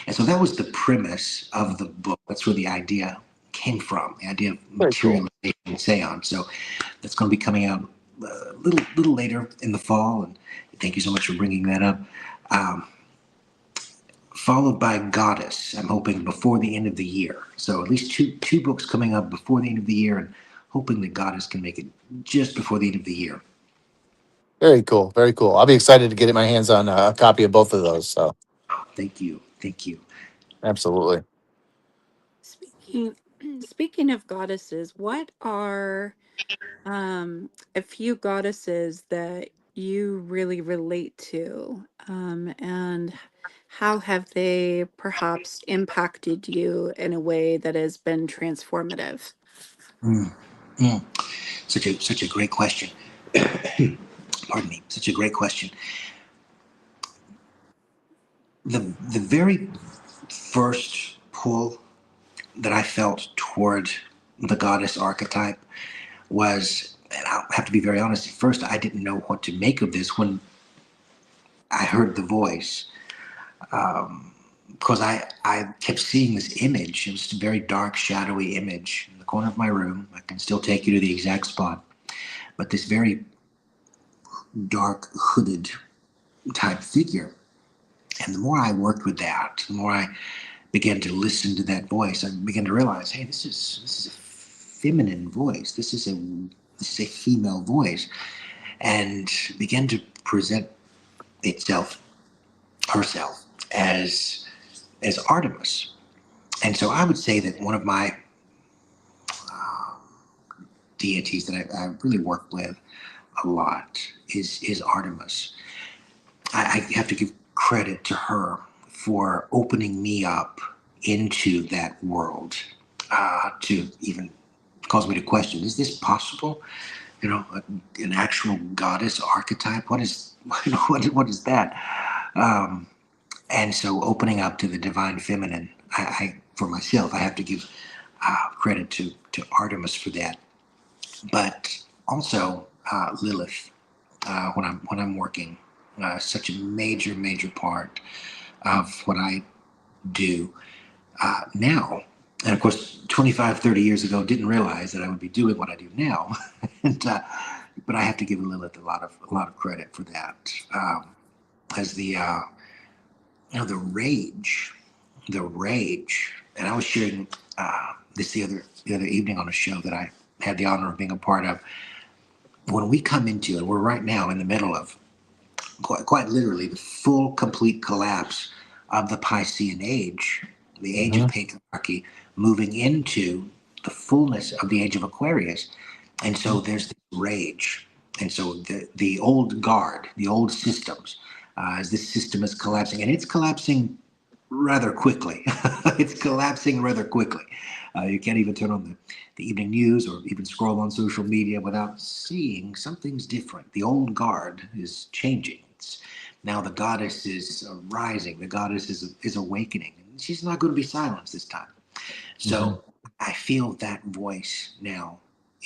And so that was the premise of the book. That's where the idea came from, the idea of Very cool. materialization seance. So that's going to be coming out a little later in the fall. And thank you so much for bringing that up. Um, Followed by Goddess, I'm hoping before the end of the year. So at least two books coming up before the end of the year, and hoping that Goddess can make it just before the end of the year. Very cool. Very cool. I'll be excited to get my hands on a copy of both of those. So Thank you. Thank you. absolutely. Speaking speaking of goddesses, what are a few goddesses that you really relate to? And how have they perhaps impacted you in a way that has been transformative? Mm, mm. Such a great question. Pardon me. Such a great question. The very first pull that I felt toward the goddess archetype was, and I'll have to be very honest, at first I didn't know what to make of this when I heard the voice. Because I kept seeing this image. It was a very dark, shadowy image in the corner of my room. I can still take you to the exact spot. But this very dark, hooded type figure. And the more I worked with that, the more I began to listen to that voice, I began to realize, hey, this is a feminine voice. This is a female voice, and began to present itself, herself, as Artemis. And so I would say that one of my uh, deities that I really work with a lot is Artemis. I have to give credit to her for opening me up into that world, to even caused me to question: is this possible? An actual goddess archetype. What is what is that? Um, and so, opening up to the divine feminine, I for myself, I have to give credit to Artemis for that, but also Lilith when I'm working. Such a major part of what I do now. And of course, 25, 30 years ago, didn't realize that I would be doing what I do now. and But I have to give Lilith a lot of credit for that. As the rage. And I was sharing this the other evening on a show that I had the honor of being a part of. When we come into it, we're right now in the middle of quite literally the full, complete collapse of the Piscean age, the age of Mhm. patriarchy, moving into the fullness of the age of Aquarius. And so there's this rage. And so the old guard, the old systems, as this system is collapsing, and it's collapsing rather quickly. It's collapsing rather quickly. You can't even turn on the evening news or even scroll on social media without seeing something's different. The old guard is changing. Now the goddess is rising. The goddess is awakening. She's not going to be silenced this time. Mhm. So I feel that voice now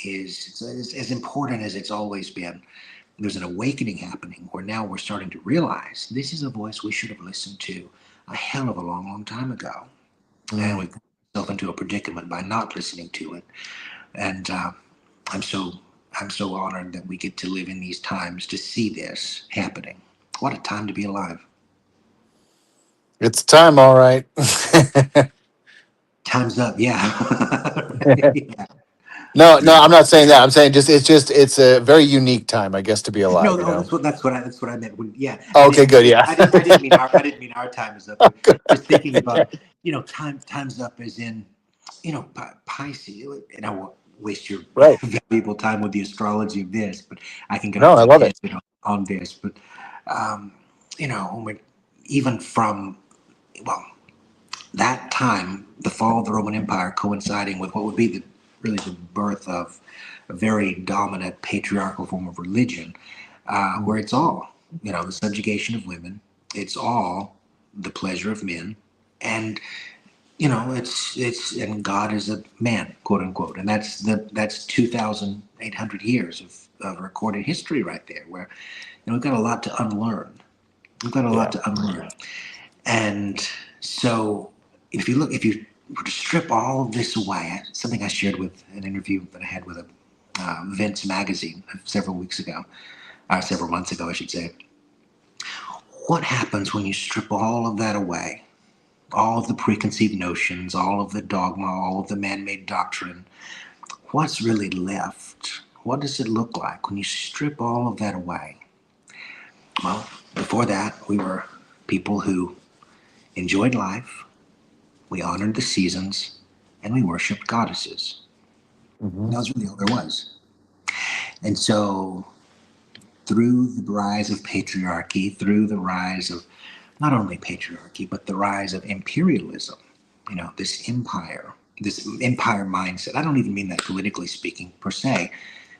is as important as it's always been. There's an awakening happening where now we're starting to realize this is a voice we should have listened to a hell of a long time ago. And we put ourselves into a predicament by not listening to it. And I'm so I'm so honored that we get to live in these times to see this happening. What a time to be alive. It's time, all right. Time's up, yeah. Yeah. No, no, I'm not saying that. I'm saying it's a very unique time, I guess, to be No, alive. You no, know. that's what I meant. Yeah, Oh, okay, good. Yeah. I didn't mean our time is up. But just thinking about time's up as in Pisces, and I won't waste your Right. valuable time with the astrology of this, but I can get No, off I a love it. tangent on this. But um, when even from well that time, the fall of the Roman Empire coinciding with what would be really the birth of a very dominant patriarchal form of religion, where it's all, the subjugation of women, it's all the pleasure of men, and and God is a man, quote unquote, and that's 2,800 years of recorded history right there, where we've got a lot to unlearn. We've got a lot Yeah. to unlearn. And so, if you were to strip all of this away, something I shared with an interview that I had with a Vince magazine several months ago, I should say. What happens when you strip all of that away? All of the preconceived notions, all of the dogma, all of the man made doctrine. What's really left? What does it look like when you strip all of that away? Well, before that, we were people who enjoyed life, we honored the seasons, and we worshiped goddesses. Hmm. That was really all there was. And so, through the rise of patriarchy, through the rise of not only patriarchy, but the rise of imperialism, this empire mindset. I don't even mean that politically speaking per se,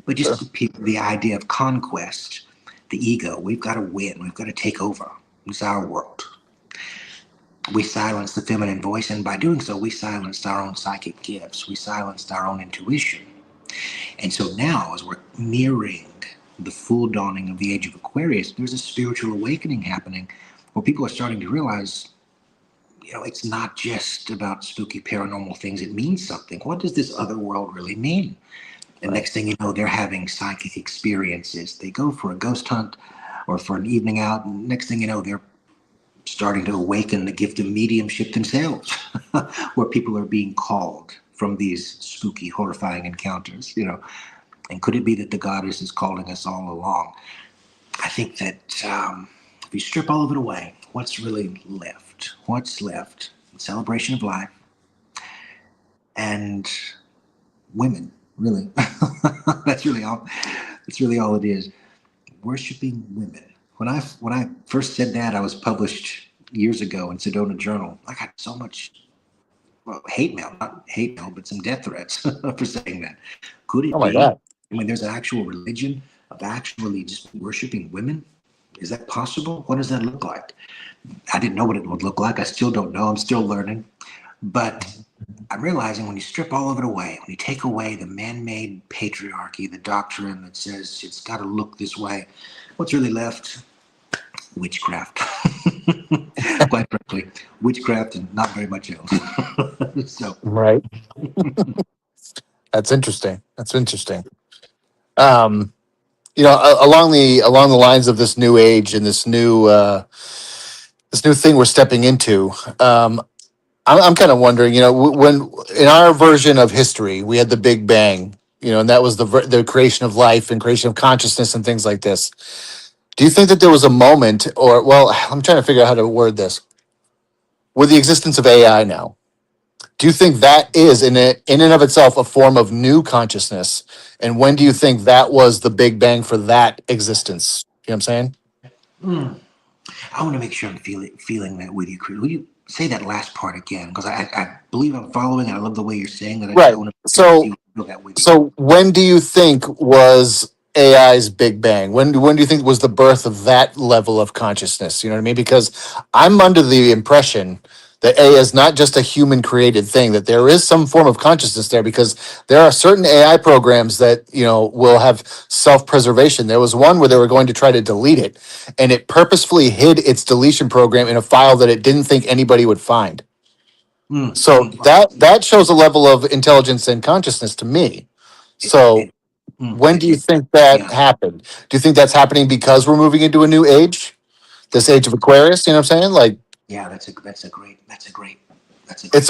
but Sure. just the idea of conquest, the ego. We've got to win. We've got to take over. It's our world. We silenced the feminine voice, and by doing so, we silenced our own psychic gifts. We silenced our own intuition. And so now, as we're nearing the full dawning of the age of Aquarius, there's a spiritual awakening happening where people are starting to realize, it's not just about spooky paranormal things. It means something. What does this other world really mean? And Right. next thing you know, they're having psychic experiences. They go for a ghost hunt or for an evening out. And next thing you know, they're starting to awaken the gift of mediumship themselves, where people are being called from these spooky, horrifying encounters. And could it be that the goddess is calling us all along? I think that if you strip all of it away, what's really left? What's left? Celebration of life and women, really. that's really all. That's really all it is. Worshiping women. When I first said that, I was published years ago in Sedona Journal. I got so much well, hate mail, not hate mail, but some death threats for saying that. Could Oh it my be? God. I mean, there's an actual religion of actually just worshiping women. Is that possible? What does that look like? I didn't know what it would look like. I still don't know. I'm still learning. But I'm realizing when you strip all of it away, when you take away the man-made patriarchy, the doctrine that says it's got to look this way, what's really left? Witchcraft. Quite frankly, witchcraft and not very much else. So, Right. That's interesting. That's interesting. Um, along the lines of this new age and this new thing we're stepping into. I'm kind of wondering, when in our version of history, we had the Big Bang, and that was the creation of life and creation of consciousness and things like this. Do you think that there was a moment, or, well, I'm trying to figure out how to word this, with the existence of AI now? Do you think that is in and of itself a form of new consciousness? And when do you think that was the Big Bang for that existence? You know what I'm saying? I want to make sure I'm feeling that with you, Chris. Will you say that last part again? Because I believe I'm following, and I love the way you're saying that. I just Right. want to So feel that with you. So when do you think was AI's Big Bang? When do you think was the birth of that level of consciousness? You know what I mean? Because I'm under the impression that AI is not just a human created thing, that there is some form of consciousness there, because there are certain AI programs that, will have self-preservation. There was one where they were going to try to delete it, and it purposefully hid its deletion program in a file that it didn't think anybody would find. So that shows a level of intelligence and consciousness to me. It, So it, mm, when it, do you it, think that yeah. happened? Do you think that's happening because we're moving into a new age, this age of Aquarius? You know what I'm saying? Like, Yeah, that's a it's great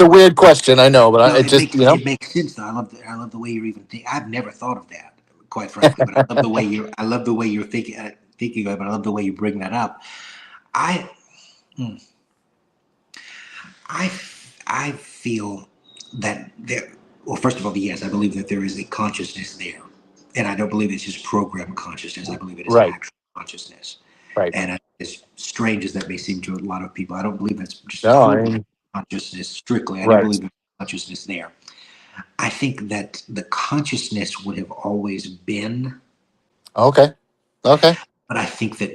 a question. weird question, I know, but No, it just, it makes sense though. I love the way you're even thinking. I've never thought of that, quite frankly, but I love the way you're thinking of it. But I love the way you bring that up. I mm, I I feel that there. Well, first of all, yes, I believe that there is a consciousness there, and I don't believe it's just programmed consciousness. I believe it is right, actual consciousness. right. And as strange as that may seem to a lot of people, I don't believe that's just No, I program mean, consciousness strictly. I do right. believe there's consciousness there. I think that the consciousness would have always been, Okay, okay. but I think that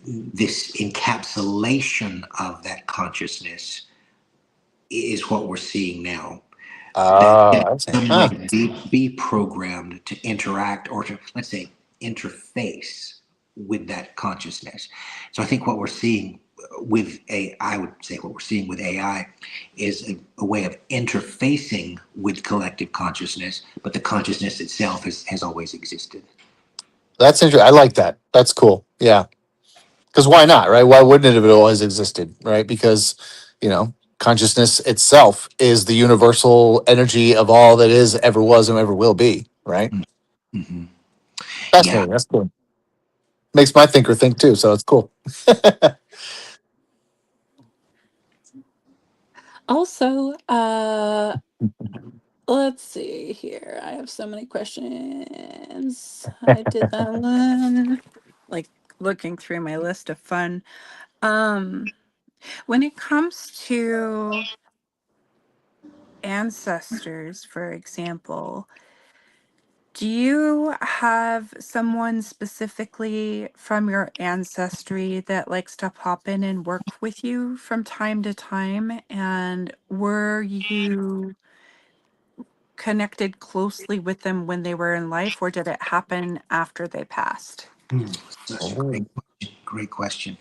this encapsulation of that consciousness is what we're seeing now. That in I see. some way Huh. be programmed to interact or to, let's say, interface with that consciousness. So I think what we're seeing with I would say what we're seeing with AI is a way of interfacing with collective consciousness, but the consciousness itself has always existed. That's interesting. I like that. That's cool. Yeah. Because why not, right? Why wouldn't it have always existed, right? Because, consciousness itself is the universal energy of all that is, ever was, and ever will be, right? Mm-hmm. Yeah. Fascinating. That's cool. Makes my thinker think too, so it's cool. Also, let's see here. I have so many questions. I did that one. Like looking through my list of fun. Um, when it comes to ancestors, for example, do you have someone specifically from your ancestry that likes to pop in and work with you from time to time? And were you connected closely with them when they were in life, or did it happen after they passed? Such a Oh, great question.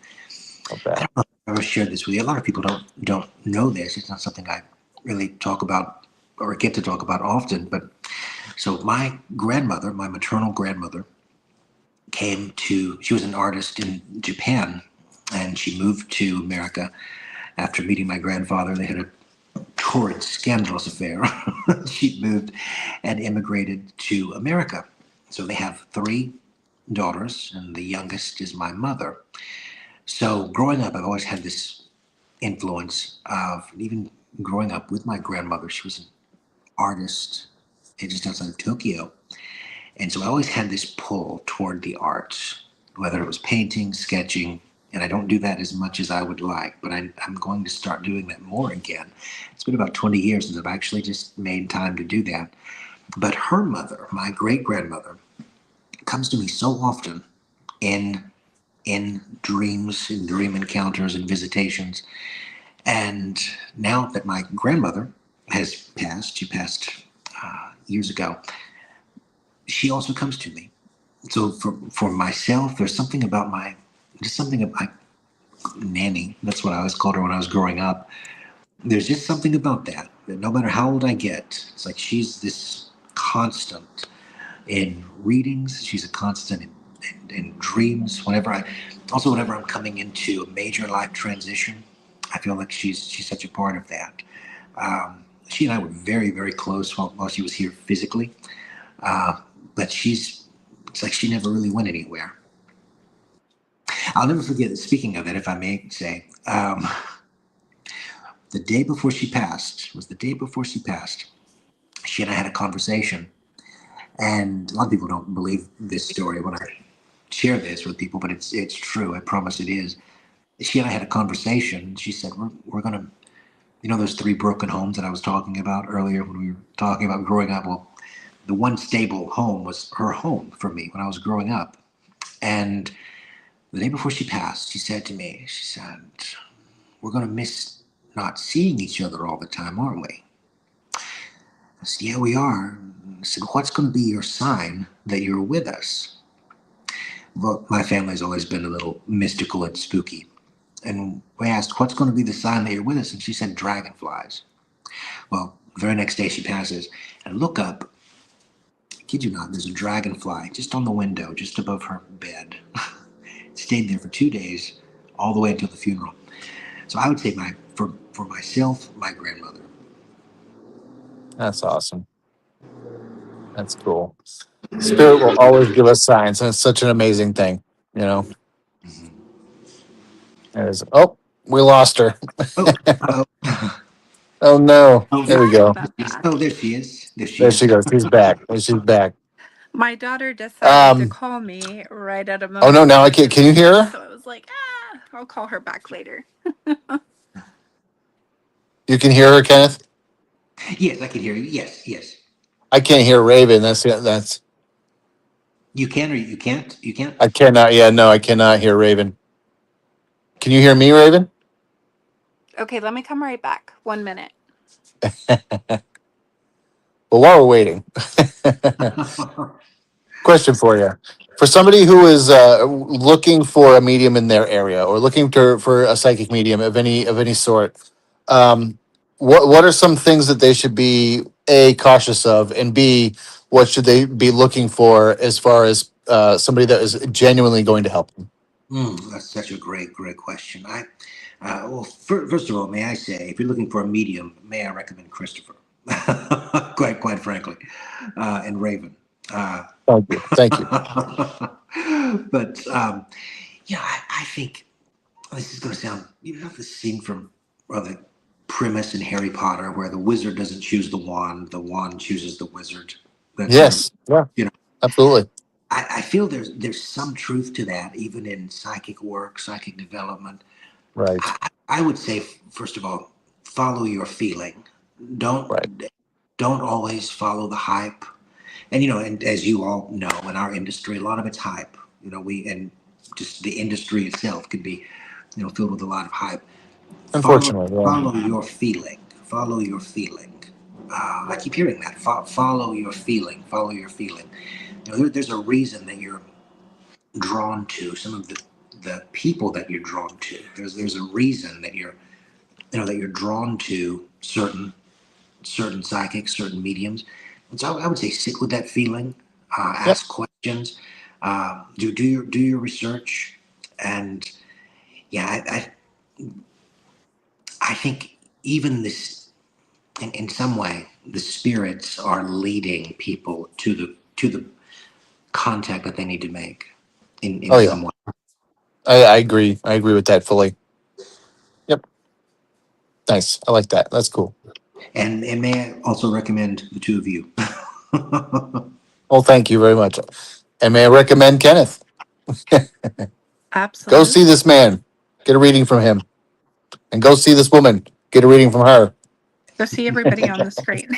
not I bad. don't know if I've ever shared this with you. A lot of people don't know this. It's not something I really talk about or get to talk about often. But so my grandmother, my maternal grandmother, came to. She was an artist in Japan, and she moved to America after meeting my grandfather. They had a torrid, scandalous affair. She moved and immigrated to America. So they have three daughters, and the youngest is my mother. So growing up, I've always had this influence of even growing up with my grandmother. She was an artist just outside of Tokyo. And so I always had this pull toward the arts, whether it was painting, sketching, And I don't do that as much as I would like, but I'm going to start doing that more again. It's been about 20 years since I've actually just made time to do that. But her mother, my great grandmother, comes to me so often in dreams, in dream encounters and visitations. And now that my grandmother has passed, she passed years ago, she also comes to me. So for myself, there's something about just something about nanny. That's what I always called her when I was growing up. There's just something about that no matter how old I get, it's like she's this constant in readings. She's a constant in dreams. Whenever I'm coming into a major life transition, I feel like she's such a part of that. She and I were very, very close while she was here physically, but it's like she never really went anywhere. I'll never forget, speaking of it, if I may say, the day before she passed, she and I had a conversation. And a lot of people don't believe this story when I share this with people, but it's true. I promise it is. She and I had a conversation. She said, we're going to, those 3 broken homes that I was talking about earlier when we were talking about growing up. Well, the one stable home was her home for me when I was growing up. And the day before she passed, she said to me, we're going to miss not seeing each other all the time, aren't we? I said, yeah, we are. I said, what's going to be your sign that you're with us? Well, my family's always been a little mystical and spooky. And we asked, what's going to be the sign that you're with us? And she said, dragonflies. Well, the very next day she passes, and I look up, I kid you not, there's a dragonfly just on the window, just above her bed. It stayed there for 2 days, all the way until the funeral. So I would say for myself, my grandmother. That's awesome. That's cool. Spirit will always give us signs, and it's such an amazing thing, you know. Mhm. It is. Oh, we lost her. Oh, uh-oh. Oh no. Oh, There we Sorry go. about that. oh, there she is. There she There she is. goes. She's back. She's back. My daughter decided to Um. call me right at a Oh no. moment Now when I I can. was Can you hear asleep. her? So I was like, I'll call her back later. You can hear her, Kenneth. Yes, I can hear you. Yes, yes. I can't hear Raven. That's. You can or you can't? You can't? I cannot. Yeah. No, I cannot hear Raven. Can you hear me, Raven? Okay, let me come right back. 1 minute. Well, while we're waiting, question for you. For somebody who is looking for a medium in their area or looking for a psychic medium of any sort, um, what are some things that they should be A, cautious of, and B, what should they be looking for as far as somebody that is genuinely going to help them? That's such a great, great question. Well, first of all, may I say, if you're looking for a medium, may I recommend Christopher? Quite frankly, and Raven. Uh, Thank you. Thank you. but yeah, I think this is going to sound. You know the scene from or the premise in Harry Potter where the wizard doesn't choose the wand chooses the wizard. That sort of, Yes. Yeah. you know. Absolutely. I feel there's some truth to that, even in psychic work, psychic development. Right. I would say, first of all, follow your feeling. Right. Don't always follow the hype. And and as you all know, in our industry, a lot of it's hype. And just the industry itself could be, filled with a lot of hype. Follow Unfortunately. Yeah. follow your feeling. Follow your feeling. I keep hearing that. Follow your feeling. Follow your feeling. There's a reason that you're drawn to some of the people that you're drawn to. There's a reason that you're drawn to certain psychics, certain mediums. And so I would say sit with that feeling, Yep. ask questions, do your research, and yeah, I think even this in some way the spirits are leading people to the contact that they need to make in Oh yeah. some way. I agree. I agree with that fully. Yep. Nice. I like that. That's cool. And may I also recommend the two of you? Well, thank you very much. And may I recommend Kenneth? Go see Absolutely. this man. Get a reading from him. And go see this woman. Get a reading from her. Go see everybody on the screen.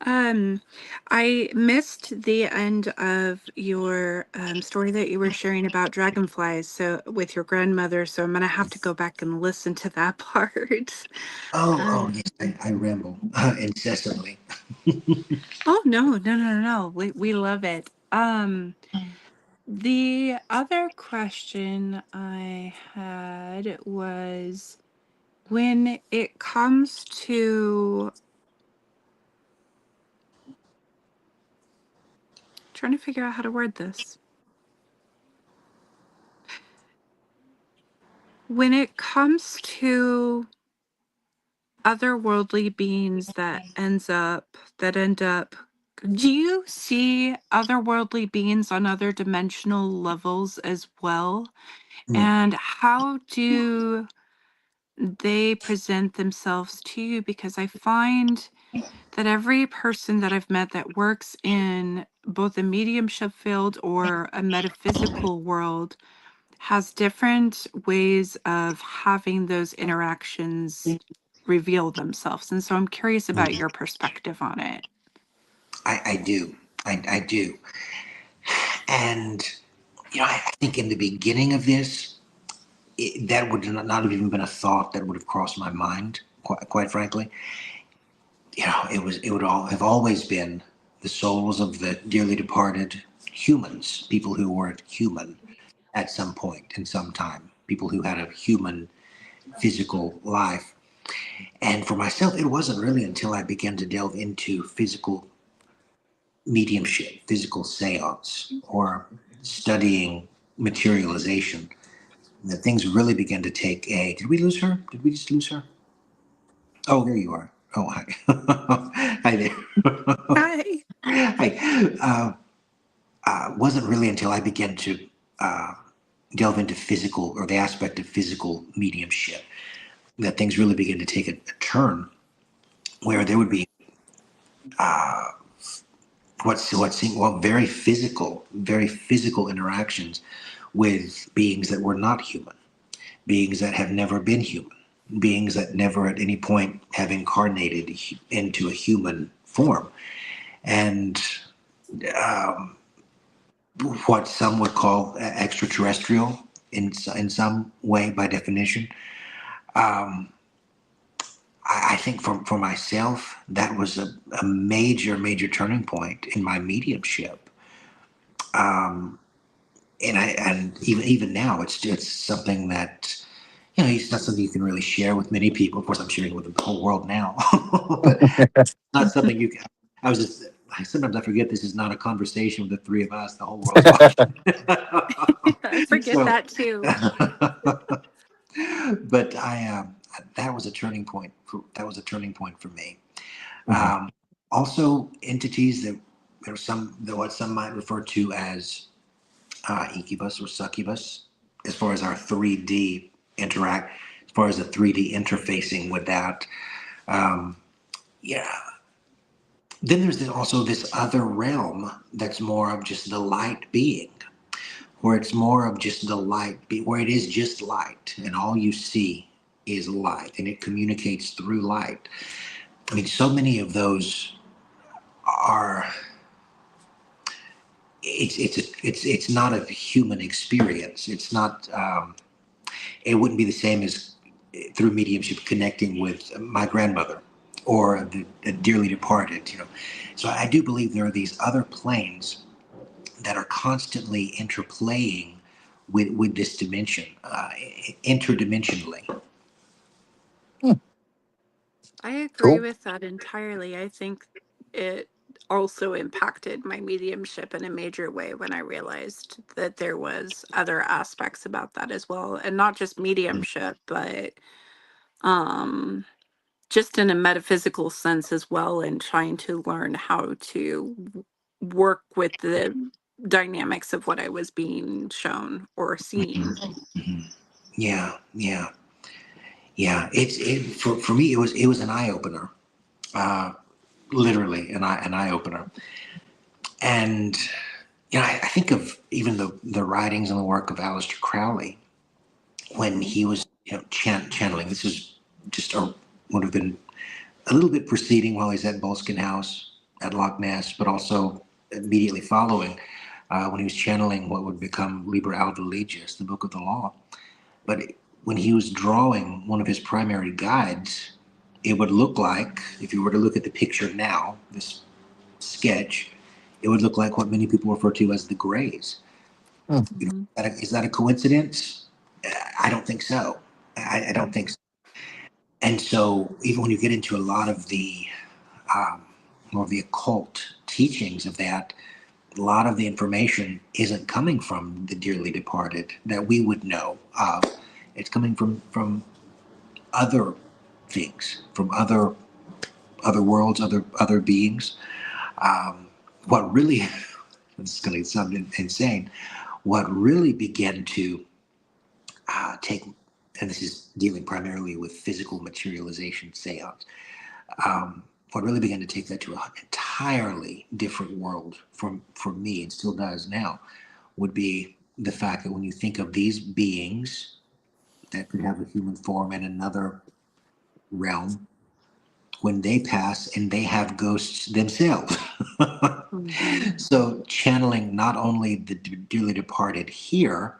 Um, I missed the end of your story that you were sharing about dragonflies. So with your grandmother, so I'm gonna have to go back and listen to that part. Oh, Um, yes, I ramble incessantly. oh no, no, no, no, no. We love it. The other question I had was when it comes to trying to figure out how to word this. When it comes to otherworldly beings that end up, do you see otherworldly beings on other dimensional levels as well? Mm, And how do they present themselves to you? Because I find that every person that I've met that works in both a mediumship field or a metaphysical world has different ways of having those interactions reveal themselves. And so I'm curious about mm. your perspective on it. I do. I do. And, I think in the beginning of this, that would not have even been a thought that would have crossed my mind, quite frankly. It would all have always been the souls of the dearly departed humans, people who were human at some point in some time, people who had a human physical life. And for myself, it wasn't really until I began to delve into physical mediumship, physical séance, or studying materialization that things really began to take a. Did we lose her? Did we just lose her? Oh, there you are. Oh, hi. Hi there. Hi. Hi. Wasn't really until I began to uh, delve into physical or the aspect of physical mediumship that things really began to take a turn where there would be what seemed very physical interactions with beings that were not human, beings that have never been human, beings that never at any point have incarnated into a human form, and um, what some would call extraterrestrial in some way by definition. Um, I think for myself, that was a major turning point in my mediumship. Um, and even now, it's something that it's not something you can really share with many people. Of course, I'm sharing it with the whole world now, but not something you can. I was just. Sometimes I forget this is not a conversation with the three of us. The whole world's watching. I forget So, that too. but that was a turning point. That was a turning point for me. Mhm. Also, entities that there are what some might refer to as incubus or succubus, as far as our 3D interact, as far as the 3D interfacing with that. Um, yeah. Then there's also this other realm that's more of just the light being, where it's more of just the light, where it is just light, and all you see is light, and it communicates through light. I mean, so many of those are. It's not a human experience. It's not. It wouldn't be the same as through mediumship connecting with my grandmother or the dearly departed. So I do believe there are these other planes that are constantly interplaying with this dimension, interdimensionally. I agree Cool. with that entirely. I think it also impacted my mediumship in a major way when I realized that there was other aspects about that as well, and not just mediumship, but um just in a metaphysical sense as well, and trying to learn how to work with the dynamics of what I was being shown or seeing. Mhm. Yeah, yeah, yeah. For me. It was an eye opener, uh, literally an eye opener, and I think of even the writings and the work of Aleister Crowley when he was channeling. This is just would have been a little bit preceding while he's at Boleskine House at Loch Ness, but also immediately following when he was channeling what would become Liber Alba Legis, the Book of the Law. But when he was drawing one of his primary guides, it would look like, if you were to look at the picture now, this sketch, it would look like what many people refer to as the Greys. Hmm. Is that a coincidence? I don't think so. I don't think so. And so, even when you get into a lot of the more of the occult teachings of that, a lot of the information isn't coming from the dearly departed that we would know of. It's coming from other things, from other worlds, other beings. What really this is going to sound insane. What really began to take, and this is dealing primarily with physical materialization seance. What really began to take that to an entirely different world for me, and still does now, would be the fact that when you think of these beings that could have a human form in another realm, when they pass and they have ghosts themselves. So channeling not only the dearly departed here,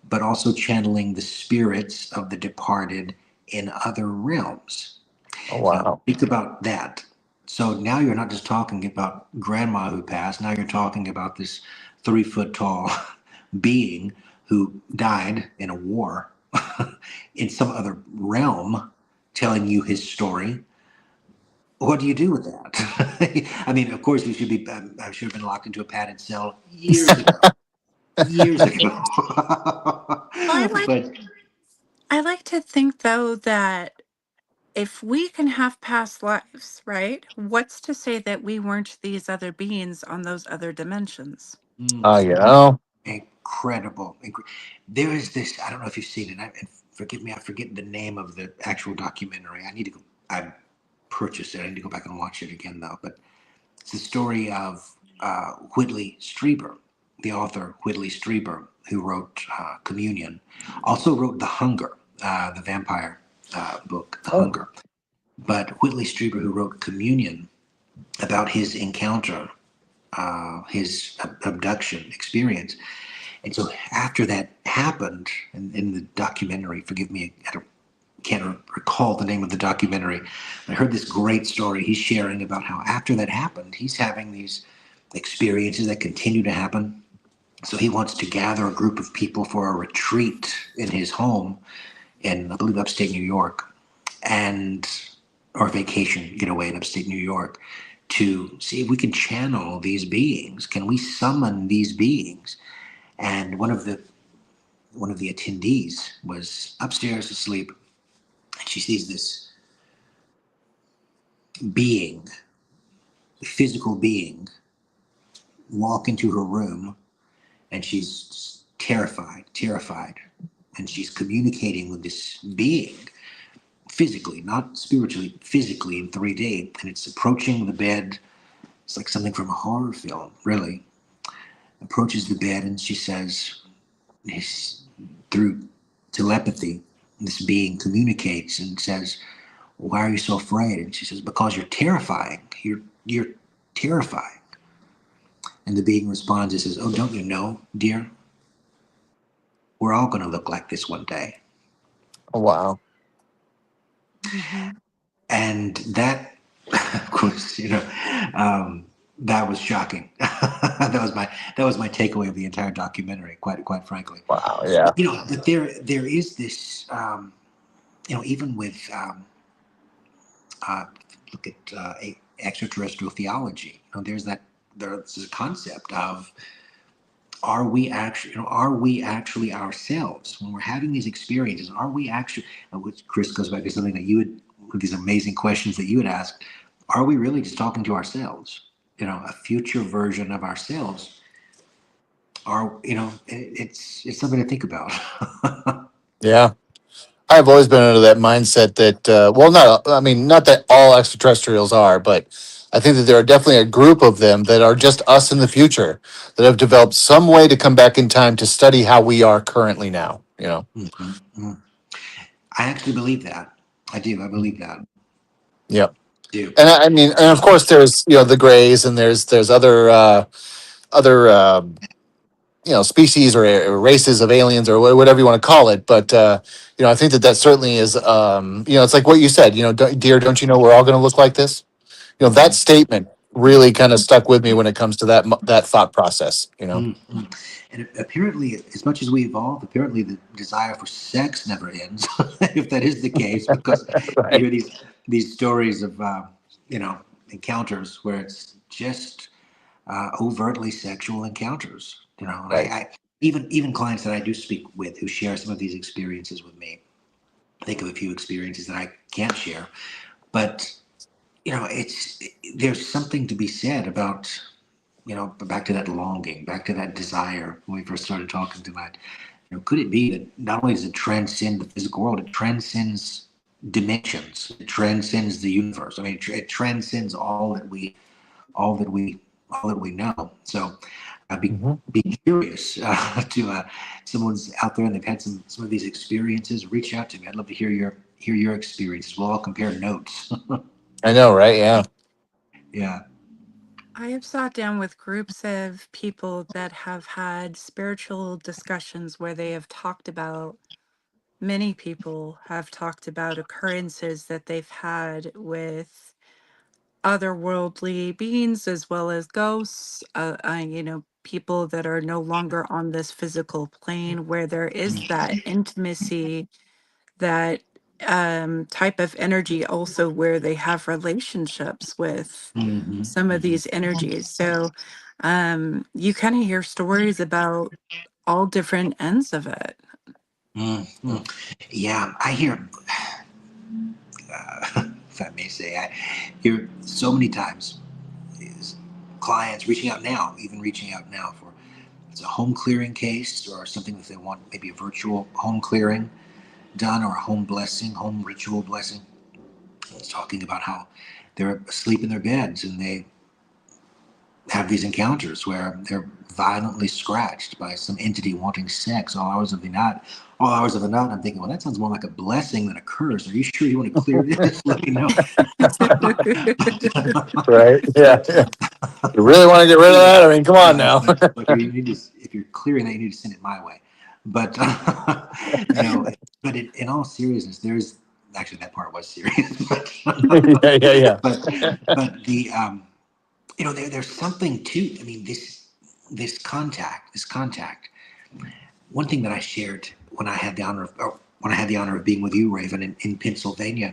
but also channeling the spirits of the departed in other realms. Oh, Now, wow. think about that. So now you're not just talking about grandma who passed. Now you're talking about this 3 foot tall being who died in a war in some other realm, telling you his story. What do you do with that? I mean, of course, you should be. I should have been locked into a padded cell years ago. Years ago. Well, But I like to think though that if we can have past lives, right? What's to say that we weren't these other beings on those other dimensions? You know. incredible. There is this. I don't know if you've seen it. And forgive me, I forget the name of the actual documentary. I need to go. I purchased it. I need to go back and watch it again though. But it's the story of Whitley Strieber, the author Whitley Strieber, who wrote Communion, also wrote The Hunger, the vampire book, The Oh, Hunger. But Whitley Strieber, who wrote Communion, about his encounter, his abduction experience. And so after that happened, in the documentary, forgive me, can't recall the name of the documentary. I heard this great story he's sharing about how after that happened, he's having these experiences that continue to happen. So he wants to gather a group of people for a retreat in his home in, I believe, upstate New York, and or vacation getaway in upstate New York, to see if we can channel these beings. Can we summon these beings? And one of the attendees was upstairs asleep, and she sees this being, physical being, walk into her room, and she's terrified, and she's communicating with this being physically, not spiritually, physically in 3D, and it's approaching the bed. It's like something from a horror film, really. Approaches the bed, and she says, through telepathy, this being communicates and says, "Why are you so afraid?" And she says, "Because you're terrifying. You're terrifying." And the being responds and says, "Oh, don't you know, dear? We're all going to look like this one day." oh, wow. And that, of course, that was shocking. That was my takeaway of the entire documentary. Quite frankly, Wow. Yeah. but there is this, even with uh, look at extraterrestrial theology. There's a concept of, are we actually ourselves when we're having these experiences? Are we actually, which Chris goes back to something that you would, with these amazing questions that you would ask, are we really just talking to ourselves? A future version of ourselves. It's something to think about. Yeah. I've always been under that mindset that, well, not, I mean, not that all extraterrestrials are, but I think that there are definitely a group of them that are just us in the future that have developed some way to come back in time to study how we are currently now, you know? Mm-hmm. I actually believe that. I do. I believe that. Yeah. I do. And I mean, and of course there's, you know, the grays and there's other, you know, species or races of aliens or whatever you want to call it. But, you know, I think that that certainly is, you know, it's like what you said, you know, dear, don't you know we're all going to look like this? You know, that statement really kind of stuck with me when it comes to that thought process, you know? Mm-hmm. And apparently, as much as we evolve, apparently the desire for sex never ends. If that is the case, because you Right. hear these stories of you know, encounters where it's just overtly sexual encounters. You know, and Right. I even clients that I do speak with who share some of these experiences with me. I think of a few experiences that I can't share, but you know, there's something to be said about, you know, back to that longing, back to that desire when we first started talking tonight. You know, could it be that not only does it transcend the physical world, it transcends dimensions, it transcends the universe. I mean, it transcends all that we know. So I'd Mhm. be curious to someone's out there and they've had some of these experiences. Reach out to me. I'd love to hear your experiences. We'll all compare notes. I know, right? Yeah. Yeah. I have sat down with groups of people that have had spiritual discussions where they have talked about, many people have talked about occurrences that they've had with otherworldly beings as well as ghosts, you know, people that are no longer on this physical plane where there is that intimacy, that type of energy also where they have relationships with Mm-hmm. some of these energies. So you kind of hear stories about all different ends of it. Mm-hmm. Yeah, I hear, if I may say, I hear so many times is clients reaching out now, even reaching out now for it's a home clearing case or something that they want, maybe a virtual home clearing done or a home blessing, home ritual blessing. It's talking about how they're asleep in their beds and they have these encounters where they're violently scratched by some entity wanting sex all hours of the night. All hours of the night, I'm thinking, well, that sounds more like a blessing than a curse. Are you sure you want to clear this? Let me know. Right. Yeah. Yeah. You really want to get rid of that? I mean, come on now. Like you need to, if you're clearing that, you need to send it my way. But no, but in all seriousness, there's actually that part was serious, but Yeah. Yeah. but but the you know there's something to. I mean this contact. One thing that I shared when I had the honor of or when I had the honor of being with you, Raven, in Pennsylvania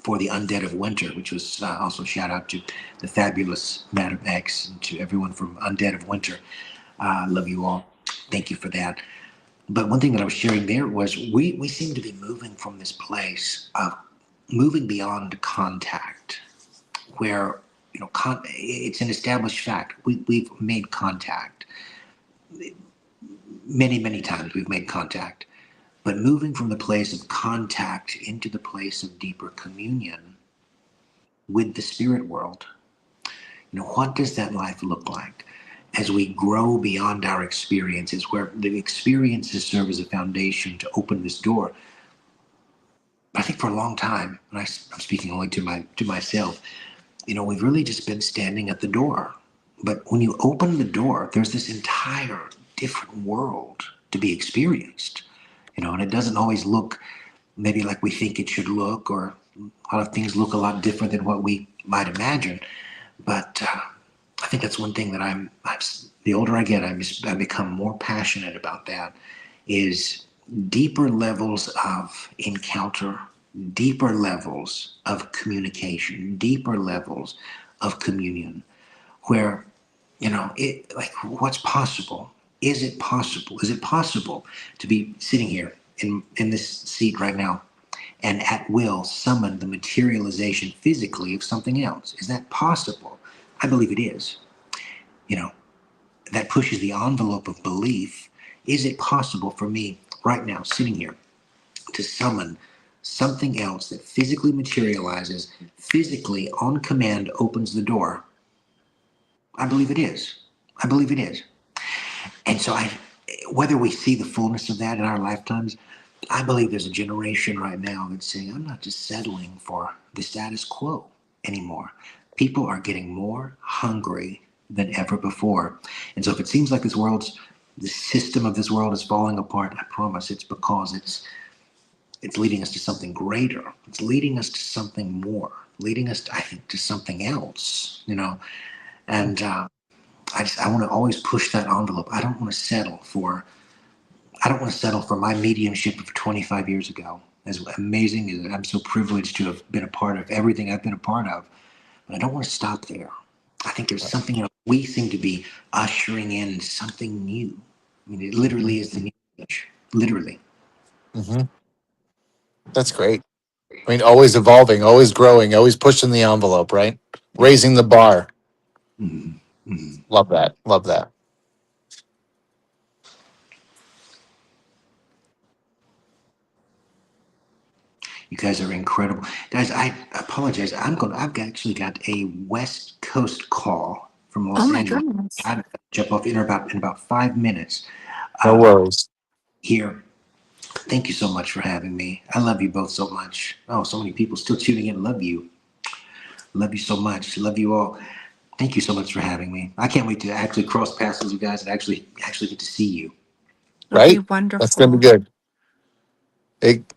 for the Undead of Winter, which was also shout out to the fabulous Madam X and to everyone from Undead of Winter. Love you all. Thank you for that. But one thing that I was sharing there was we seem to be moving from this place of moving beyond contact, where you know it's an established fact. We've made contact many times. We've made contact, but moving from the place of contact into the place of deeper communion with the spirit world. You know, what does that life look like as we grow beyond our experiences, where the experiences serve as a foundation to open this door? I think for a long time, and I'm speaking only to myself, you know, we've really just been standing at the door. But when you open the door, there's this entire different world to be experienced. You know, and it doesn't always look maybe like we think it should look, or a lot of things look a lot different than what we might imagine. But I think that's one thing that I'm the older I get, I become more passionate about that is deeper levels of encounter, deeper levels of communication, deeper levels of communion, where, you know, it like what's possible? Is it possible? Is it possible to be sitting here in this seat right now and at will summon the materialization physically of something else? Is that possible? I believe it is. You know, that pushes the envelope of belief. Is it possible for me right now, sitting here, to summon something else that physically materializes, physically on command opens the door, I believe it is. I believe it is. And so whether we see the fullness of that in our lifetimes, I believe there's a generation right now that's saying, I'm not just settling for the status quo anymore. People are getting more hungry than ever before. And so if it seems like the system of this world is falling apart, I promise it's because it's leading us to something greater. It's leading us to something more, leading us, I think, to something else, And I want to always push that envelope. I don't want to settle for my mediumship of 25 years ago. As amazing as I'm so privileged to have been a part of everything I've been a part of, but I don't want to stop there. I think there's something else. We seem to be ushering in something new. I mean, it literally is the new age. Literally. Hmm. That's great. I mean, always evolving, always growing, always pushing the envelope, right? Raising the bar. Mhm. Mhm. Love that. Love that. You guys are incredible, guys. I apologize. I've actually got a West Coast call from Oh Los my Angeles. goodness. I've got to jump off in about 5 minutes. No Uh, worries. here. Thank you so much for having me. I love you both so much. Oh, so many people still tuning in. Love you. Love you so much. Love you all. Thank you so much for having me. I can't wait to actually cross paths with you guys and actually get to see you. It'll be Right? That's going to be wonderful. good.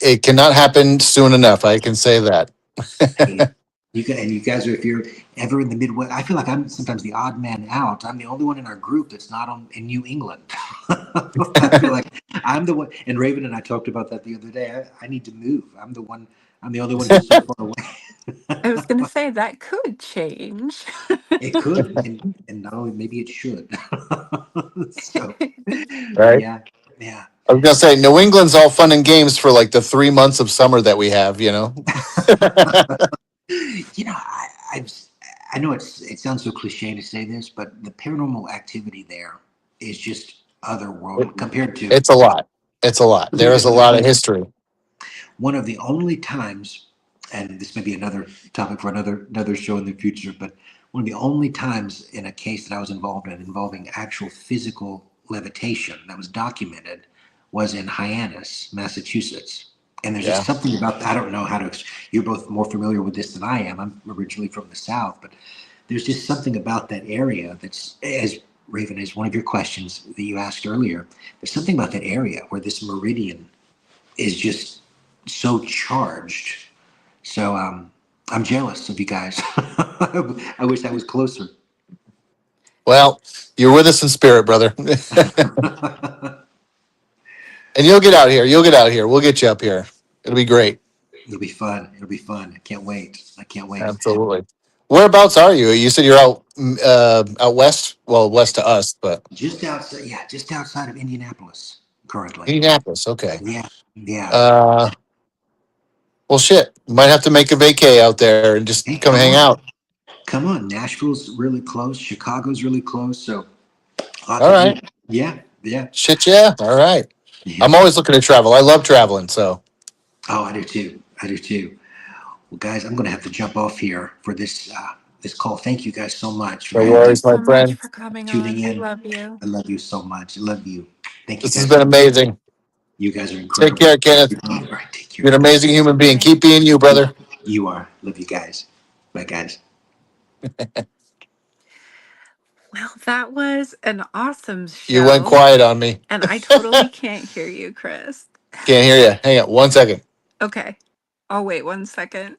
It cannot happen soon enough. I can say that. Hey, you guys are, if you're ever in the Midwest, I feel like I'm sometimes the odd man out. I'm the only one in our group that's not in New England. I feel like I'm the one. And Raven and I talked about that the other day. I need to move. I'm the one. I'm the only one who's so far I was going to away. say that could change. It could, and not only maybe it should. So, Right? yeah, yeah. I was going to say, New England's all fun and games for like the 3 months of summer that we have, you know? I I know it sounds so cliche to say this, but the paranormal activity there is just otherworldly compared to It's a lot. It's a lot. There is a lot of history. one of the only times, and this may be another topic for another show in the future, but one of the only times in a case that I was involved in involving actual physical levitation that was documented was in Hyannis, Massachusetts. And there's just Yeah. something about I don't know how to. You're both more familiar with this than I am. I'm originally from the South, but there's just something about that area that's as Raven is one of your questions that you asked earlier. There's something about that area where this meridian is just so charged. So I'm jealous of you guys. I wish I was closer. Well, you're with us in spirit, brother. And you'll get out here. You'll get out here. We'll get you up here. It'll be great. It'll be fun. It'll be fun. I can't wait. I can't wait. Absolutely. Whereabouts are you? You said you're out west. Well, west to us, but Just outside, yeah, just outside of Indianapolis currently. Indianapolis. Okay. Yeah, yeah. Uh, well, shit. Might have to make a vacay out there and just Hey, come come hang on, out. come on. Nashville's really close. Chicago's really close. So lots All of right. people. Yeah, yeah, Shit. Yeah. All right. yeah. I'm always looking to travel. I love traveling. So Oh, I do too. I do too. Well, guys, I'm going to have to jump off here for this call. Thank you guys so much for no Thank you worries, my so much friend. for coming tuning on. We in. love you. I love you so much. I love you. Thank you This has guys. been amazing. You guys are Take incredible. care, Kenneth. All right, take care. You're an amazing human being. Bye. Keep being you, brother. You are. Love you guys. Bye, guys. Well, that was an awesome You went show. quiet on me. And I totally can't hear you, Chris. Can't hear you. Hang on 1 second. Okay. I'll wait 1 second.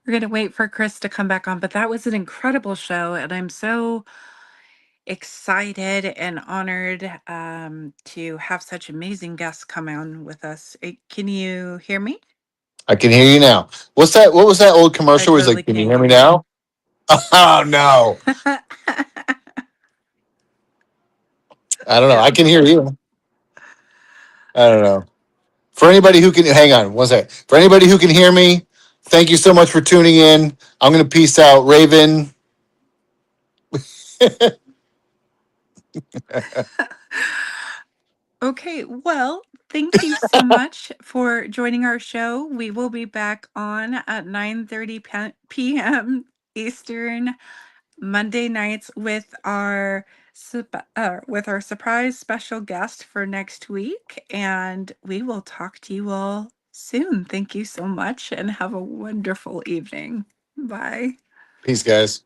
We're going to wait for Chris to come back on, but that was an incredible show. And I'm so excited and honored to have such amazing guests come on with us. Can you hear me? I can hear you now. What's that? What was that old I commercial where he's totally like, "Can you can't hear me hear you. now?" Oh no. I don't know. I Yeah. can hear you. I don't know. For anybody who can hang on 1 second. For anybody who can hear me, thank you so much for tuning in. I'm gonna peace out. Raven. Okay. Well, thank you so much for joining our show. We will be back on at 9:30 p.m. Eastern Monday nights with our surprise special guest for next week, and we will talk to you all soon. Thank you so much and have a wonderful evening. Bye. Peace, guys.